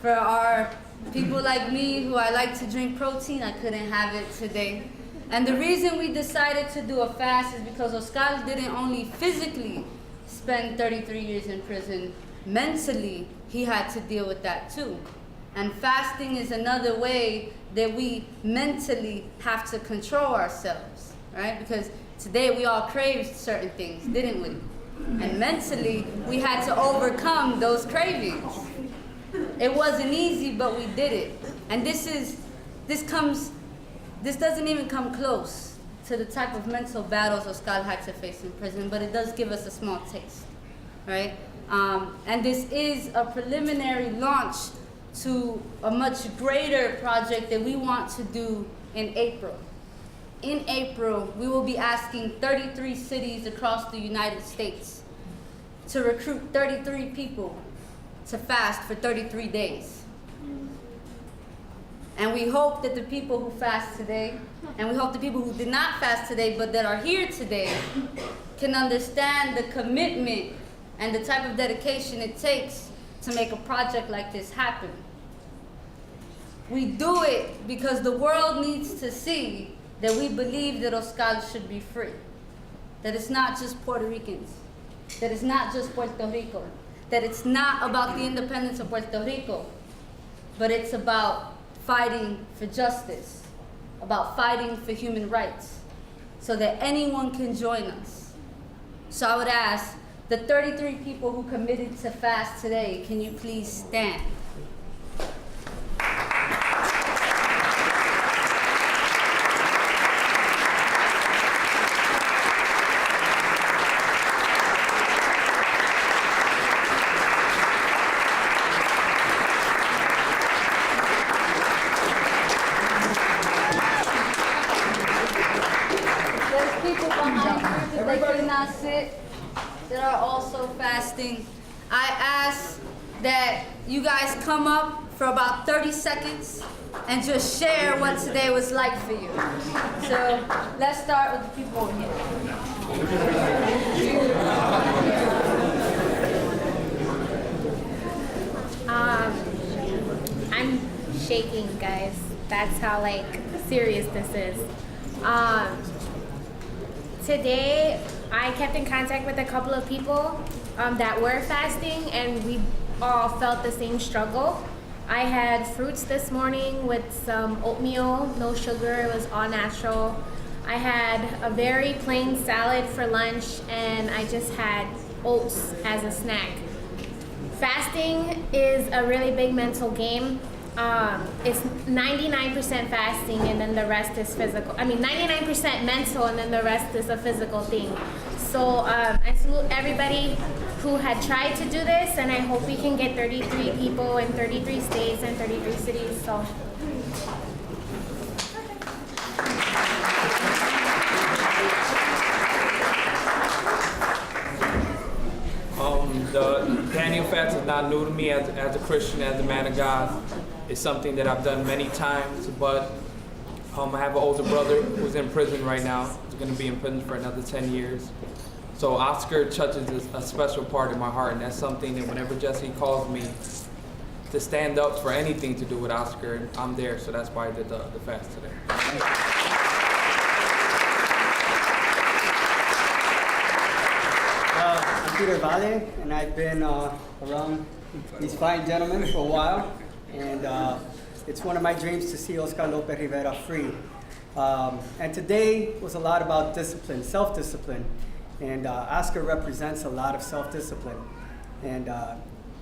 For our people like me who I like to drink protein, I couldn't have it today. And the reason we decided to do a fast is because Oscar didn't only physically spend 33 years in prison, mentally he had to deal with that too. And fasting is another way that we mentally have to control ourselves, right? Because today we all craved certain things, didn't we? And mentally, we had to overcome those cravings. It wasn't easy, but we did it. And this doesn't even come close to the type of mental battles Oscar had to face in prison, but it does give us a small taste, right? And this is a preliminary launch to a much greater project that we want to do in April. In April, we will be asking 33 cities across the United States to recruit 33 people to fast for 33 days. And we hope that the people who fast today, and we hope the people who did not fast today but that are here today, can understand the commitment and the type of dedication it takes to make a project like this happen. We do it because the world needs to see that we believe that Oscar should be free. That it's not just Puerto Ricans. That it's not just Puerto Rico. That it's not about the independence of Puerto Rico, but it's about fighting for justice, about fighting for human rights, so that anyone can join us. So I would ask the 33 people who committed to fast today, can you please stand? That are also fasting. I ask that you guys come up for about 30 seconds and just share what today was like for you. So let's start with the people over here. I'm shaking, guys. That's how serious this is. Today, I kept in contact with a couple of people that were fasting, and we all felt the same struggle. I had fruits this morning with some oatmeal, no sugar, it was all natural. I had a very plain salad for lunch, and I just had oats as a snack. Fasting is a really big mental game. It's 99% fasting and then the rest is physical. 99% mental and then the rest is a physical thing. So I salute everybody who had tried to do this, and I hope we can get 33 people in 33 states and 33 cities. So. The Daniel fast is not new to me as a Christian, as a man of God. It's something that I've done many times, but I have an older brother who's in prison right now. He's going to be in prison for another 10 years. So Oscar touches a special part of my heart, and that's something that whenever Jesse calls me to stand up for anything to do with Oscar, I'm there. So that's why I did the fast today. I'm Peter Valle, and I've been around these fine gentlemen for a while, and it's one of my dreams to see Oscar Lopez Rivera free. And today was a lot about discipline, self-discipline, and Oscar represents a lot of self-discipline. And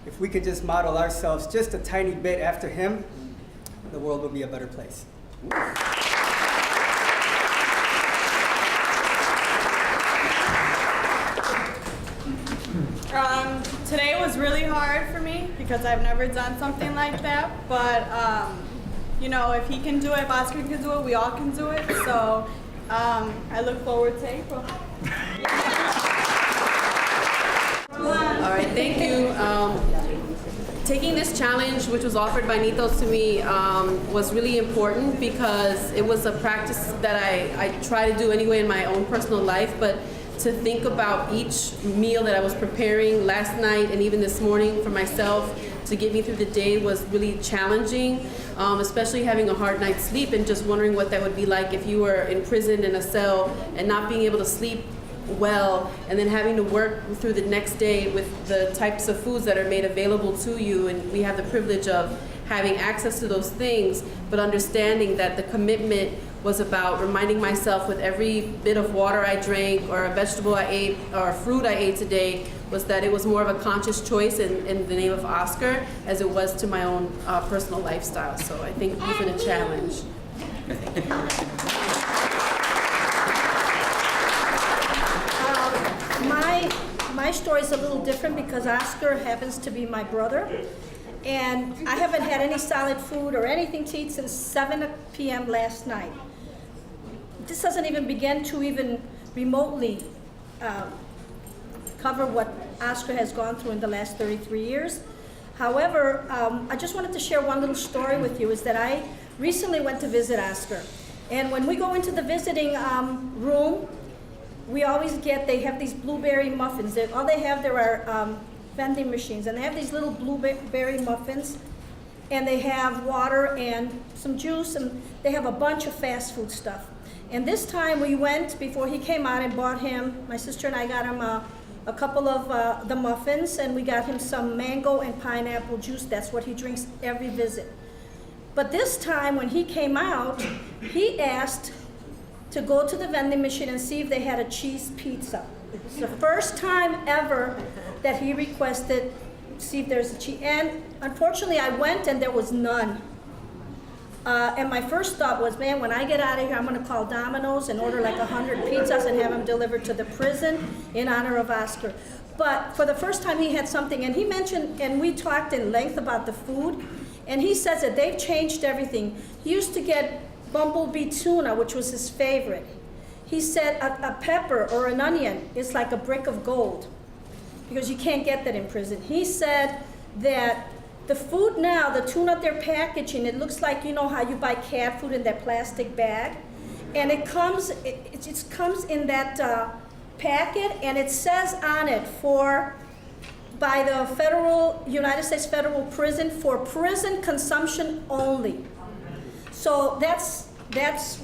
if we could just model ourselves just a tiny bit after him, the world would be a better place. Today was really hard for me because I've never done something like that, but if he can do it, if Oscar can do it, we all can do it. So I look forward to April. All right, thank you. Taking this challenge, which was offered by Nitos to me, was really important because it was a practice that I try to do anyway in my own personal life, but to think about each meal that I was preparing last night and even this morning for myself to get me through the day was really challenging, especially having a hard night's sleep and just wondering what that would be like if you were in prison in a cell and not being able to sleep well, and then having to work through the next day with the types of foods that are made available to you. And we have the privilege of having access to those things, but understanding that the commitment was about reminding myself with every bit of water I drank or a vegetable I ate or a fruit I ate today was that it was more of a conscious choice in the name of Oscar as it was to my own personal lifestyle. So I thank you for the challenge. My story is a little different because Oscar happens to be my brother, and I haven't had any solid food or anything to eat since 7 p.m. last night. This doesn't even begin to even remotely cover what Oscar has gone through in the last 33 years. However, I just wanted to share one little story with you, is that I recently went to visit Oscar. And when we go into the visiting room, we always they have these blueberry muffins. All they have there are vending machines, and they have these little blueberry muffins, and they have water and some juice, and they have a bunch of fast food stuff. And this time we went, before he came out, and bought him, my sister and I got him a couple of the muffins, and we got him some mango and pineapple juice. That's what he drinks every visit. But this time when he came out, he asked to go to the vending machine and see if they had a cheese pizza. It's the first time ever that he requested, see if there's a cheese. And unfortunately I went and there was none. And my first thought was, man, when I get out of here, I'm gonna call Domino's and order like 100 pizzas and have them delivered to the prison in honor of Oscar. But for the first time he had something, and he mentioned, and we talked in length about the food, and he says that they've changed everything. He used to get bumblebee tuna, which was his favorite. He said a pepper or an onion is like a brick of gold, because you can't get that in prison. He said that the food now, the tuna they're packaging, it looks like, you know how you buy cat food in that plastic bag? And it comes in that packet, and it says on it by the United States Federal Prison, for prison consumption only. So that's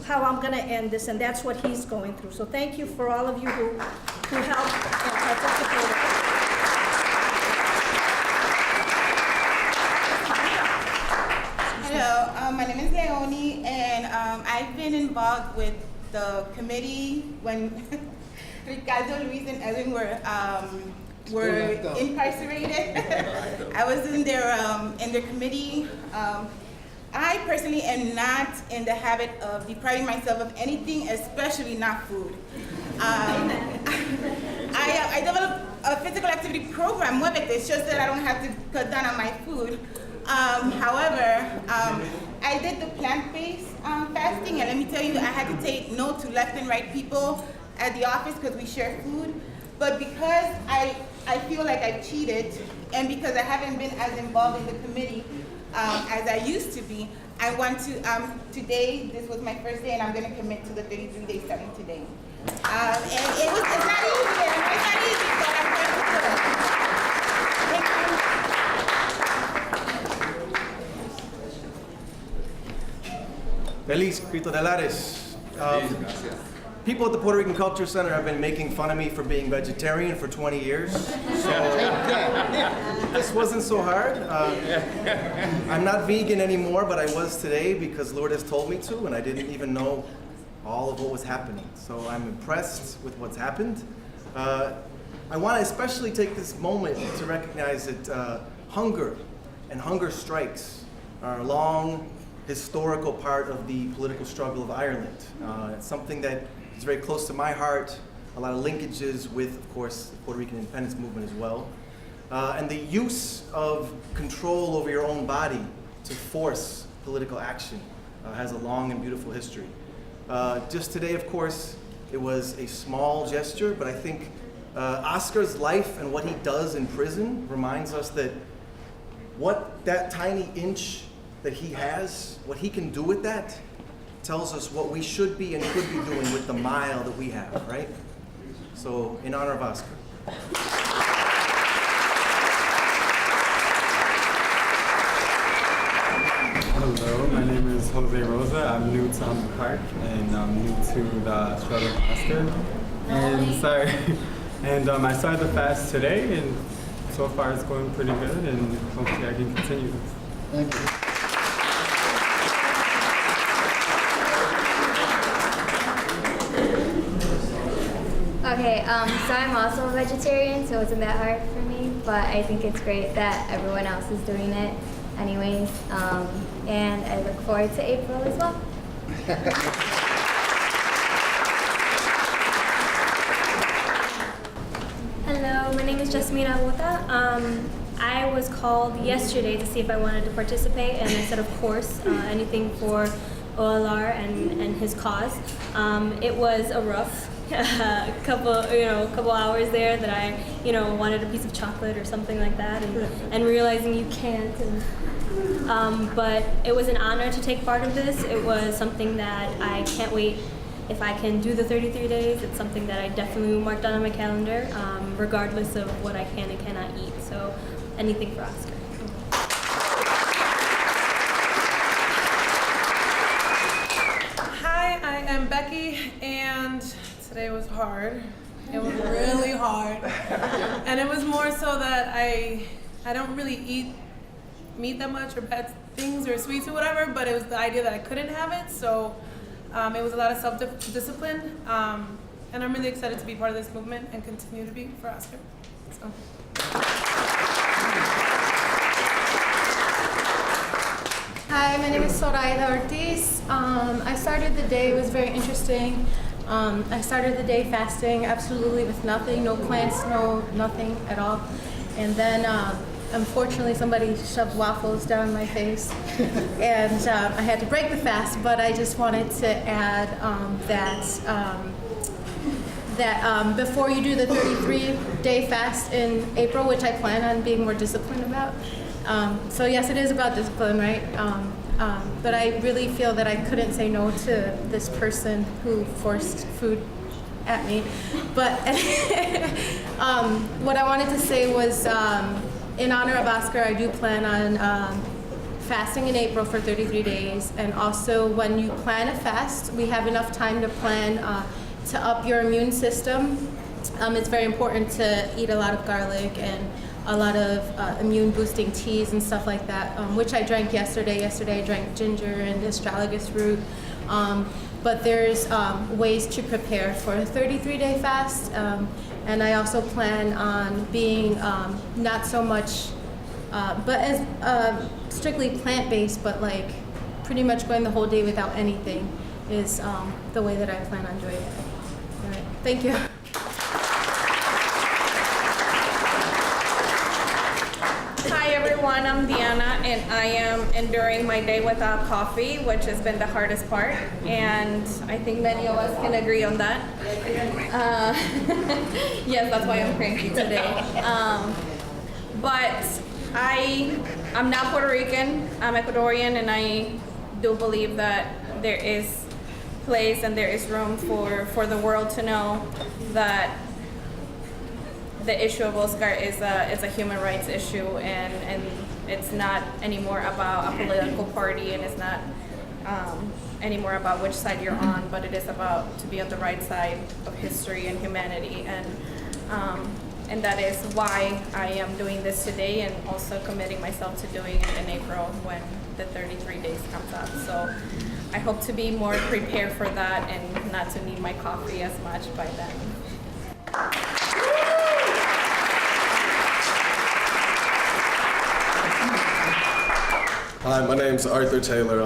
how I'm gonna end this, and that's what he's going through. So thank you for all of you who helped and participated. Hello, my name is Leonie, and I've been involved with the committee when Ricardo, Luis, and Edwin were incarcerated. I was in their committee. I personally am not in the habit of depriving myself of anything, especially not food. I developed a physical activity program with it. It's just that I don't have to cut down on my food. However, I did the plant-based fasting, and let me tell you, I had to take no to left and right people at the office because we share food. But because I feel like I've cheated, and because I haven't been as involved in the committee as I used to be, I want to, today, this was my first day, and I'm going to commit to the 33 days starting today. And it's not easy, but I'm going to do it. Thank you. Feliz, Grito de Lares. People at the Puerto Rican Culture Center have been making fun of me for being vegetarian for 20 years, so this wasn't so hard. I'm not vegan anymore, but I was today because Lourdes told me to, and I didn't even know all of what was happening. So I'm impressed with what's happened. I want to especially take this moment to recognize that hunger and hunger strikes are a long historical part of the political struggle of Ireland. It's something that is very close to my heart, a lot of linkages with, of course, the Puerto Rican independence movement as well. And the use of control over your own body to force political action has a long and beautiful history. Just today, of course, it was a small gesture, but I think Oscar's life and what he does in prison reminds us that what that tiny inch that he has, what he can do with that, tells us what we should be and could be doing with the mile that we have, right? So, in honor of Oscar. Hello, my name is Jose Rosa. I'm new to the park, and I'm new to the struggle of Oscar. And sorry, and I started the fast today, and so far it's going pretty good, and hopefully I can continue this. Thank you. Okay, so I'm also a vegetarian, so it wasn't that hard for me, but I think it's great that everyone else is doing it anyways, and I look forward to April as well. Hello, my name is Jasmina Wota. I was called yesterday to see if I wanted to participate, and I said, of course, anything for OLR and his cause. It was a rough couple hours there that I, wanted a piece of chocolate or something like that, and realizing you can't. But it was an honor to take part of this. It was something that I can't wait if I can do the 33 days, it's something that I definitely will mark down on my calendar, regardless of what I can and cannot eat. So anything for Oscar. Hi, I am Becky, and today was hard. It was really hard. And it was more so that I don't really eat meat that much or bad things or sweets or whatever, but it was the idea that I couldn't have it, so it was a lot of self-discipline, and I'm really excited to be part of this movement and continue to be for Oscar. So. Hi, my name is Zoraida Ortiz. I started the day, it was very interesting. I started the day fasting, absolutely with nothing, no plants, nothing at all. And then unfortunately somebody shoved waffles down my face and I had to break the fast, but I just wanted to add that before you do the 33-day fast in April, which I plan on being more disciplined about. So yes, it is about discipline, right? But I really feel that I couldn't say no to this person who forced food at me. But what I wanted to say was, in honor of Oscar, I do plan on fasting in April for 33 days. And also, when you plan a fast, we have enough time to plan to up your immune system. It's very important to eat a lot of garlic and a lot of immune boosting teas and stuff like that, which I drank yesterday. Yesterday I drank ginger and astragalus root. But there's ways to prepare for a 33-day fast. And I also plan on being not so much, but as strictly plant-based, but like pretty much going the whole day without anything is the way that I plan on doing it. All right, thank you. Hi everyone, I'm Diana and I am enduring my day without coffee, which has been the hardest part, and I think many of us can agree on that. Yes, that's why I'm cranky today. But I'm not Puerto Rican, I'm Ecuadorian, and I do believe that there is place and there is room for the world to know that the issue of Oscar is a human rights issue, and it's not anymore about a political party, and it's not anymore about which side you're on, but it is about to be on the right side of history and humanity, and that is why I am doing this today, and also committing myself to doing it in April when the 33 days comes up. So I hope to be more prepared for that and not to need my coffee as much by then. Hi, my name's Arthur Taylor.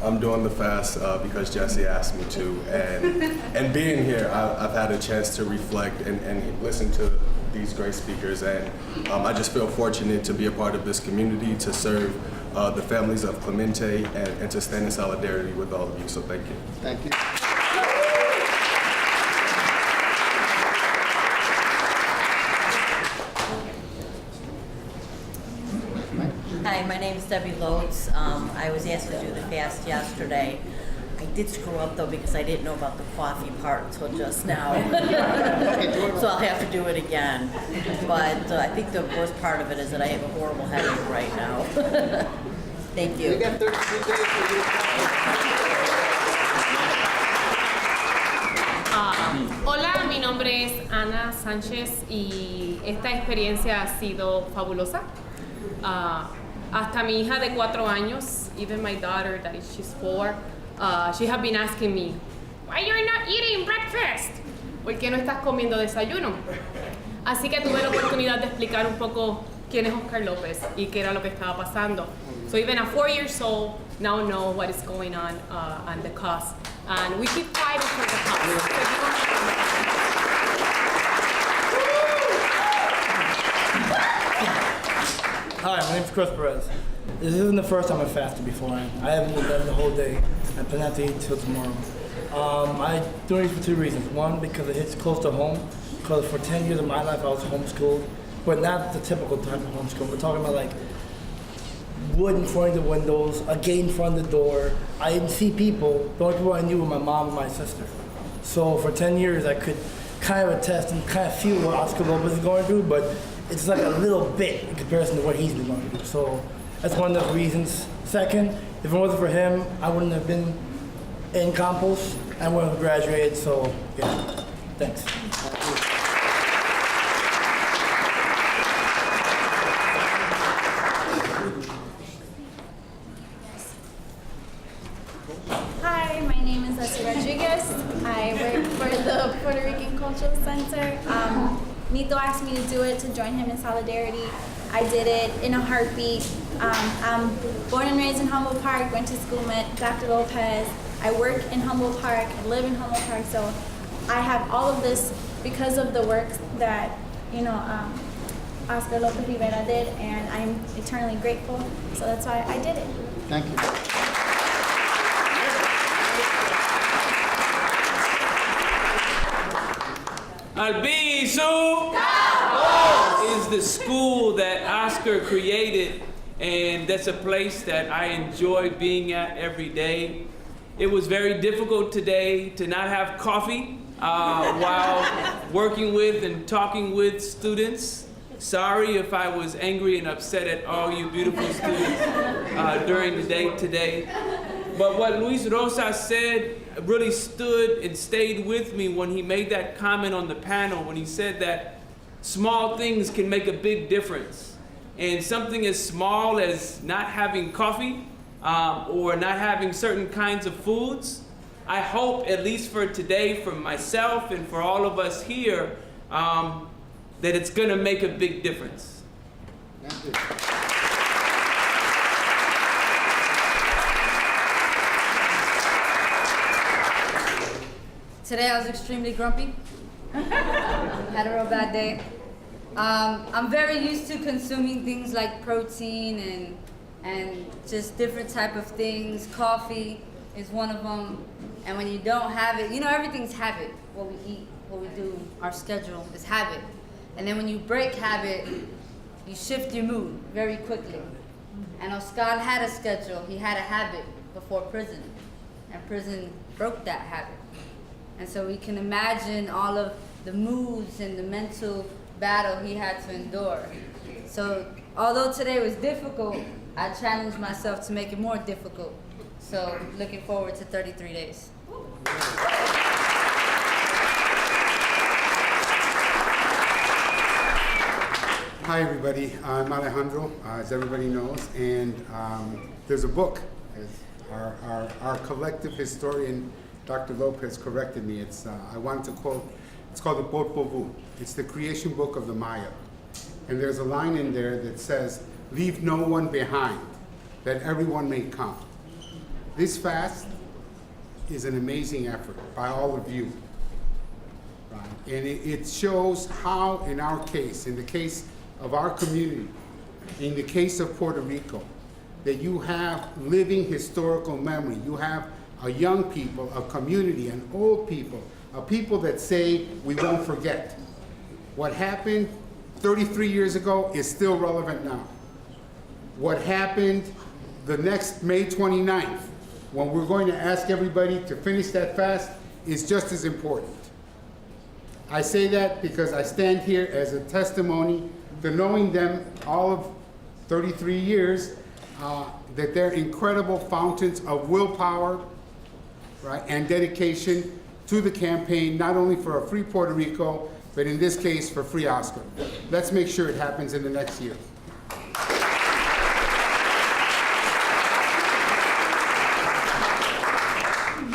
I'm doing the fast because Jesse asked me to, and being here, I've had a chance to reflect and listen to these great speakers, and I just feel fortunate to be a part of this community, to serve the families of Clemente, and to stand in solidarity with all of you, so thank you. Thank you. Hi, my name is Debbie Loads. I was asked to do the fast yesterday. I did screw up though because I didn't know about the coffee part until just now. So I'll have to do it again. But I think the worst part of it is that I have a horrible headache right now. Thank you. We got 32 days for you. Hola, mi nombre es Ana Sánchez y esta experiencia ha sido fabulosa. Hasta mi hija de 4 años, even my daughter that is she's 4, she have been asking me, why you're not eating breakfast? ¿Por qué no estás comiendo desayuno? Así que tuve la oportunidad de explicar un poco quién es Oscar Lopez y qué era lo que estaba pasando. So even a 4-year-old now know what is going on and the cause. And we keep fighting for the cause. Hi, my name is Chris Perez. This isn't the first time I've fasted before. I haven't done the whole day. I plan not to eat till tomorrow. I do it for 2 reasons. One, because it hits close to home. Because for 10 years of my life, I was homeschooled, but not the typical type of homeschool. We're talking about like wood in front of the windows, a gate in front of the door. I didn't see people. The only people I knew were my mom and my sister. So for 10 years, I could kind of attest and kind of feel what Oscar Lopez is going through, but it's like a little bit in comparison to what he's been going through. So that's one of the reasons. Second, if it wasn't for him, I wouldn't have been in compost. I wouldn't have graduated. So yeah, thanks. Hi, my name is Leslie Rodriguez. I work for the Puerto Rican Cultural Center. Nito asked me to do it to join him in solidarity. I did it in a heartbeat. I'm born and raised in Humboldt Park, went to school, met Dr. Lopez. I work in Humboldt Park, I live in Humboldt Park, so I have all of this because of the work that, Oscar Lopez Rivera did, and I'm eternally grateful, so that's why I did it. Thank you. Albizu is the school that Oscar created, and that's a place that I enjoy being at every day. It was very difficult today to not have coffee while working with and talking with students. Sorry if I was angry and upset at all you beautiful students during the day today. But what Luis Rosa said really stood and stayed with me when he made that comment on the panel, when he said that small things can make a big difference. And something as small as not having coffee or not having certain kinds of foods, I hope, at least for today, for myself and for all of us here, that it's gonna make a big difference. Thank you. Today I was extremely grumpy. Had a real bad day. I'm very used to consuming things like protein and just different type of things. Coffee is one of them. And when you don't have it, everything's habit. What we eat, what we do, our schedule is habit. And then when you break habit, you shift your mood very quickly. And Oscar had a schedule. He had a habit before prison. And prison broke that habit. And so we can imagine all of the moods and the mental battle he had to endure. So although today was difficult, I challenged myself to make it more difficult. So looking forward to 33 days. Hi everybody, I'm Alejandro, as everybody knows, and there's a book, as our collective historian, Dr. Lopez, corrected me. I wanted to quote, it's called the Popol Vuh. It's the creation book of the Maya. And there's a line in there that says, leave no one behind, that everyone may come. This fast is an amazing effort by all of you. Right? And it shows how, in our case, in the case of our community, in the case of Puerto Rico, that you have living historical memory. You have a young people, a community, an old people, a people that say we won't forget. What happened 33 years ago is still relevant now. What happened the next May 29th, when we're going to ask everybody to finish that fast, is just as important. I say that because I stand here as a testimony to knowing them all of 33 years, that they're incredible fountains of willpower, right, and dedication to the campaign, not only for a free Puerto Rico, but in this case, for free Oscar. Let's make sure it happens in the next year.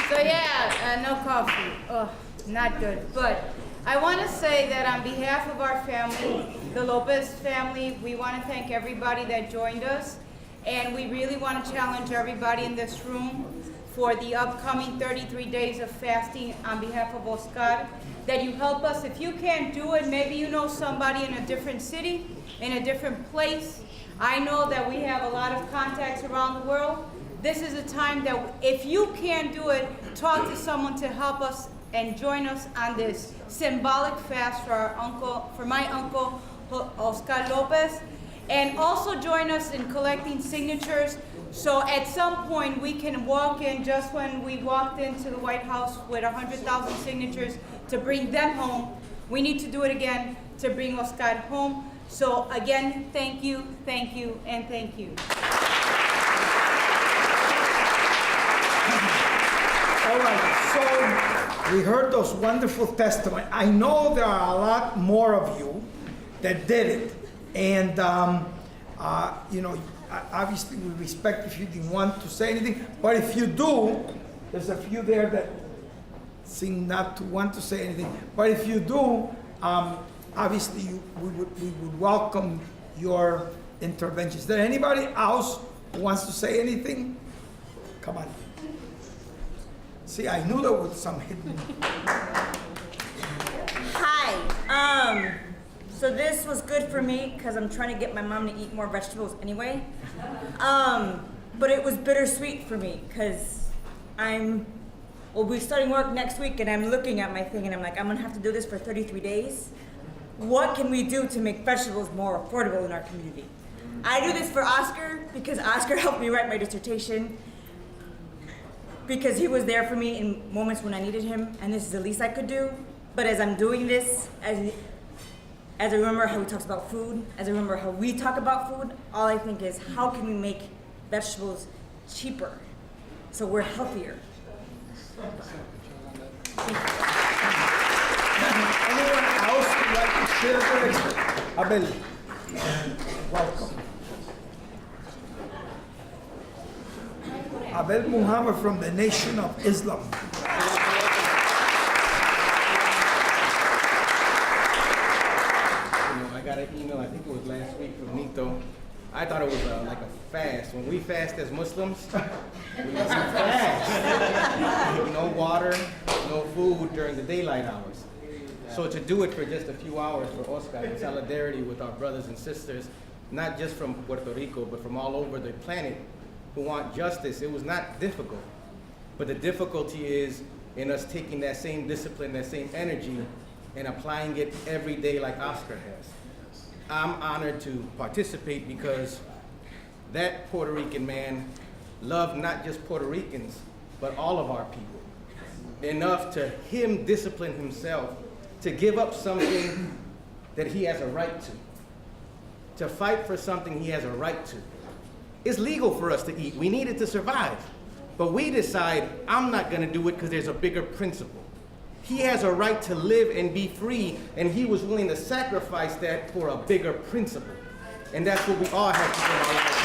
So yeah, no coffee. Oh, not good. But I want to say that on behalf of our family, the Lopez family, we want to thank everybody that joined us. And we really want to challenge everybody in this room for the upcoming 33 days of fasting on behalf of Oscar, that you help us. If you can't do it, maybe you know somebody in a different city, in a different place. I know that we have a lot of contacts around the world. This is a time that if you can't do it, talk to someone to help us and join us on this symbolic fast for my uncle, Oscar Lopez. And also join us in collecting signatures. So at some point we can walk in just when we walked into the White House with 100,000 signatures to bring them home. We need to do it again to bring Oscar home. So again, thank you, and thank you. All right, so we heard those wonderful testimony. I know there are a lot more of you that did it. And, you know, obviously we respect if you didn't want to say anything, but if you do, there's a few there that seem not to want to say anything. But if you do, obviously we would welcome your interventions. Is there anybody else who wants to say anything? Come on. See, I knew there was some hidden. Hi. So this was good for me because I'm trying to get my mom to eat more vegetables anyway. But it was bittersweet for me because we'll be starting work next week and I'm looking at my thing and I'm like, I'm gonna have to do this for 33 days. What can we do to make vegetables more affordable in our community? I do this for Oscar because Oscar helped me write my dissertation because he was there for me in moments when I needed him, and this is the least I could do. But as I'm doing this, as I remember how he talks about food, as I remember how we talk about food, all I think is how can we make vegetables cheaper so we're healthier? Anyone else would like to share their experience? Abel, welcome. Abel Muhammad from the Nation of Islam. I got an email, I think it was last week from Nito. I thought it was like a fast. When we fast as Muslims, we fast. No water, no food during the daylight hours. So to do it for just a few hours for Oscar in solidarity with our brothers and sisters, not just from Puerto Rico, but from all over the planet who want justice, it was not difficult. But the difficulty is in us taking that same discipline, that same energy, and applying it every day like Oscar has. I'm honored to participate because that Puerto Rican man loved not just Puerto Ricans, but all of our people. Enough to him discipline himself to give up something that he has a right to fight for something he has a right to. It's legal for us to eat. We need it to survive. But we decide, I'm not gonna do it because there's a bigger principle. He has a right to live and be free, and he was willing to sacrifice that for a bigger principle. And that's what we all have to do in our lives.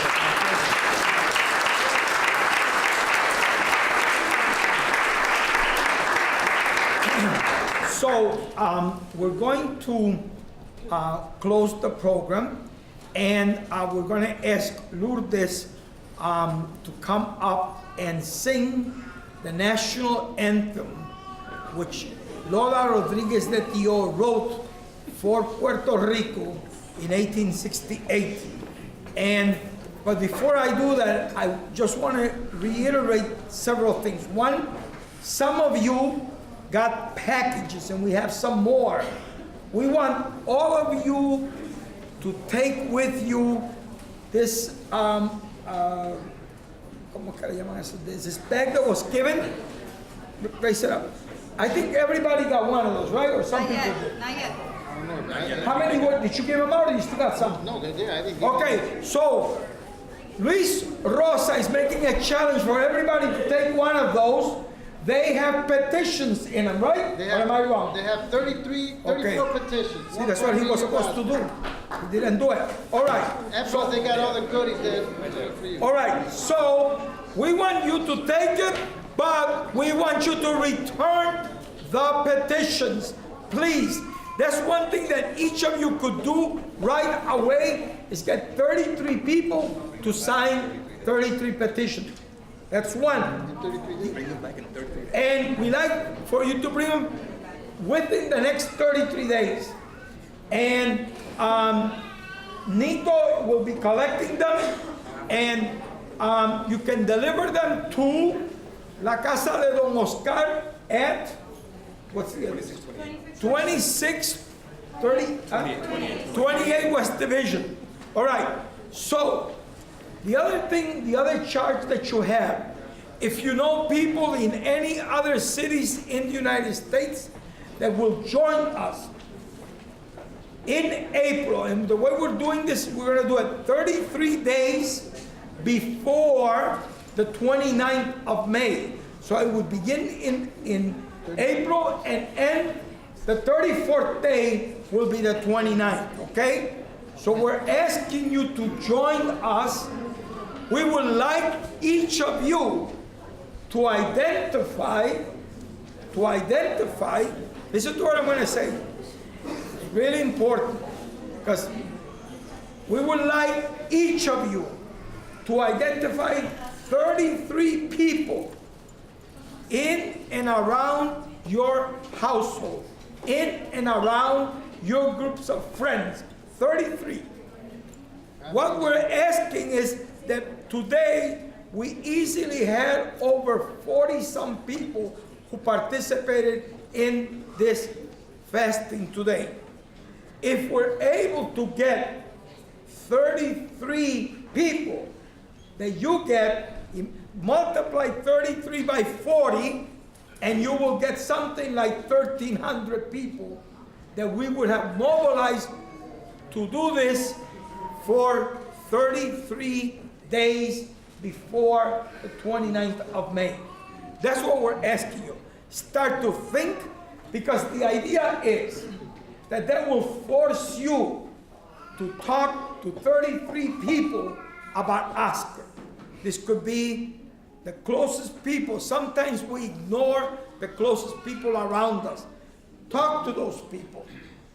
So we're going to close the program, and we're going to ask Lourdes to come up and sing the national anthem, which Lola Rodriguez de Tio wrote for Puerto Rico in 1868. But before I do that, I just want to reiterate several things. One, some of you got packages, and we have some more. We want all of you to take with you this this bag that was given. Raise it up. I think everybody got one of those, right? Or some people did. Not yet. How many did you give them out, or you still got some? No, they did. I didn't. Okay, so Luis Rosa is making a challenge for everybody to take one of those. They have petitions in them, right? Or am I wrong? They have 34 petitions. See, that's what he was supposed to do. He didn't do it. All right. And plus they got all the goodies there for you. All right, so we want you to take it, but we want you to return the petitions, please. That's one thing that each of you could do right away is get 33 people to sign 33 petitions. That's one. And we like for you to bring them within the next 33 days. And Nito will be collecting them, and you can deliver them to La Casa de Don Oscar at, what's the other? 28 West Division. All right, so the other thing, the other charge that you have, if you know people in any other cities in the United States that will join us in April, and the way we're doing this, we're gonna do it 33 days before the 29th of May. So it would begin in April and end, the 34th day will be the 29th, okay? So we're asking you to join us. We would like each of you to identify, listen to what I'm gonna say. It's really important, because we would like each of you to identify 33 people in and around your household, in and around your groups of friends, 33. What we're asking is that today we easily had over 40-some people who participated in this fasting today. If we're able to get 33 people, that you get, multiply 33 by 40, and you will get something like 1,300 people that we would have mobilized to do this for 33 days before the 29th of May. That's what we're asking you. Start to think, because the idea is that that will force you to talk to 33 people about Oscar. This could be the closest people. Sometimes we ignore the closest people around us. Talk to those people.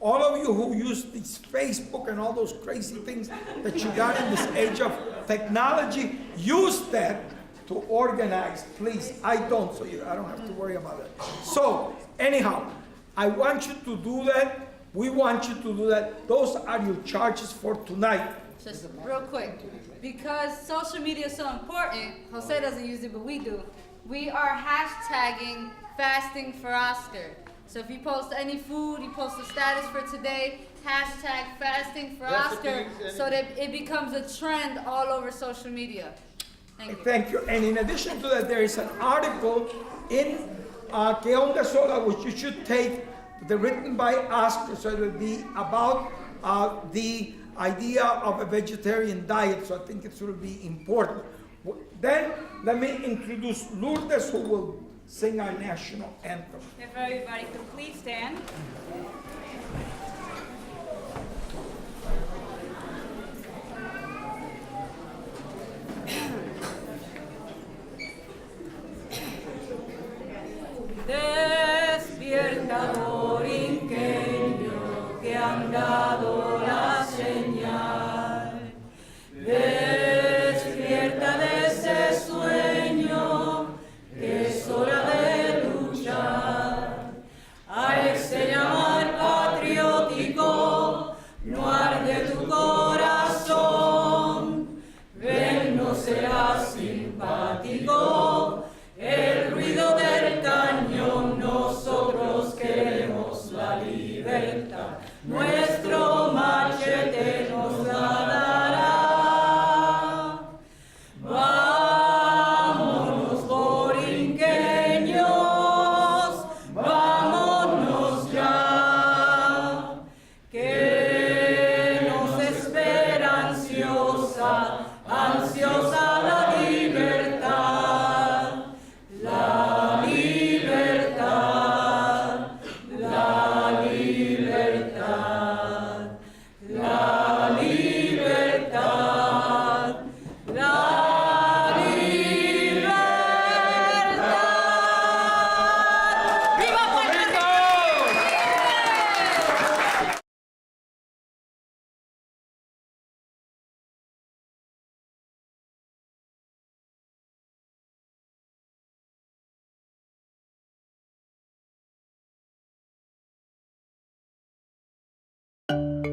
All of you who use this Facebook and all those crazy things that you got in this age of technology, use that to organize, please. I don't, so I don't have to worry about it. So, anyhow, I want you to do that. We want you to do that. Those are your charges for tonight. Just real quick, because social media is so important, Jose doesn't use it, but we do. We are hashtagging fasting for Oscar. So if you post any food, you post a status for today, hashtag fasting for Oscar, so that it becomes a trend all over social media. Thank you. Thank you. And in addition to that, there is an article in Que Onda Sola, which you should take, written by Oscar, so it will be about the idea of a vegetarian diet. So I think it will be important. Then let me introduce Lourdes, who will sing our national anthem. If everybody could please stand. Despierta, borinqueño, que han dado la señal. Despierta de ese sueño, que es hora de luchar. A ese llamar patriótico, no arde tu corazón. Ven, no será simpático el ruido del cañón. Nosotros queremos la libertad, nuestro machete nos la dará. Vámonos, borinqueños, vámonos ya, que nos espera ansiosa, ansiosa la libertad, la libertad, la libertad, la libertad, la libertad. ¡Viva Puerto Rico!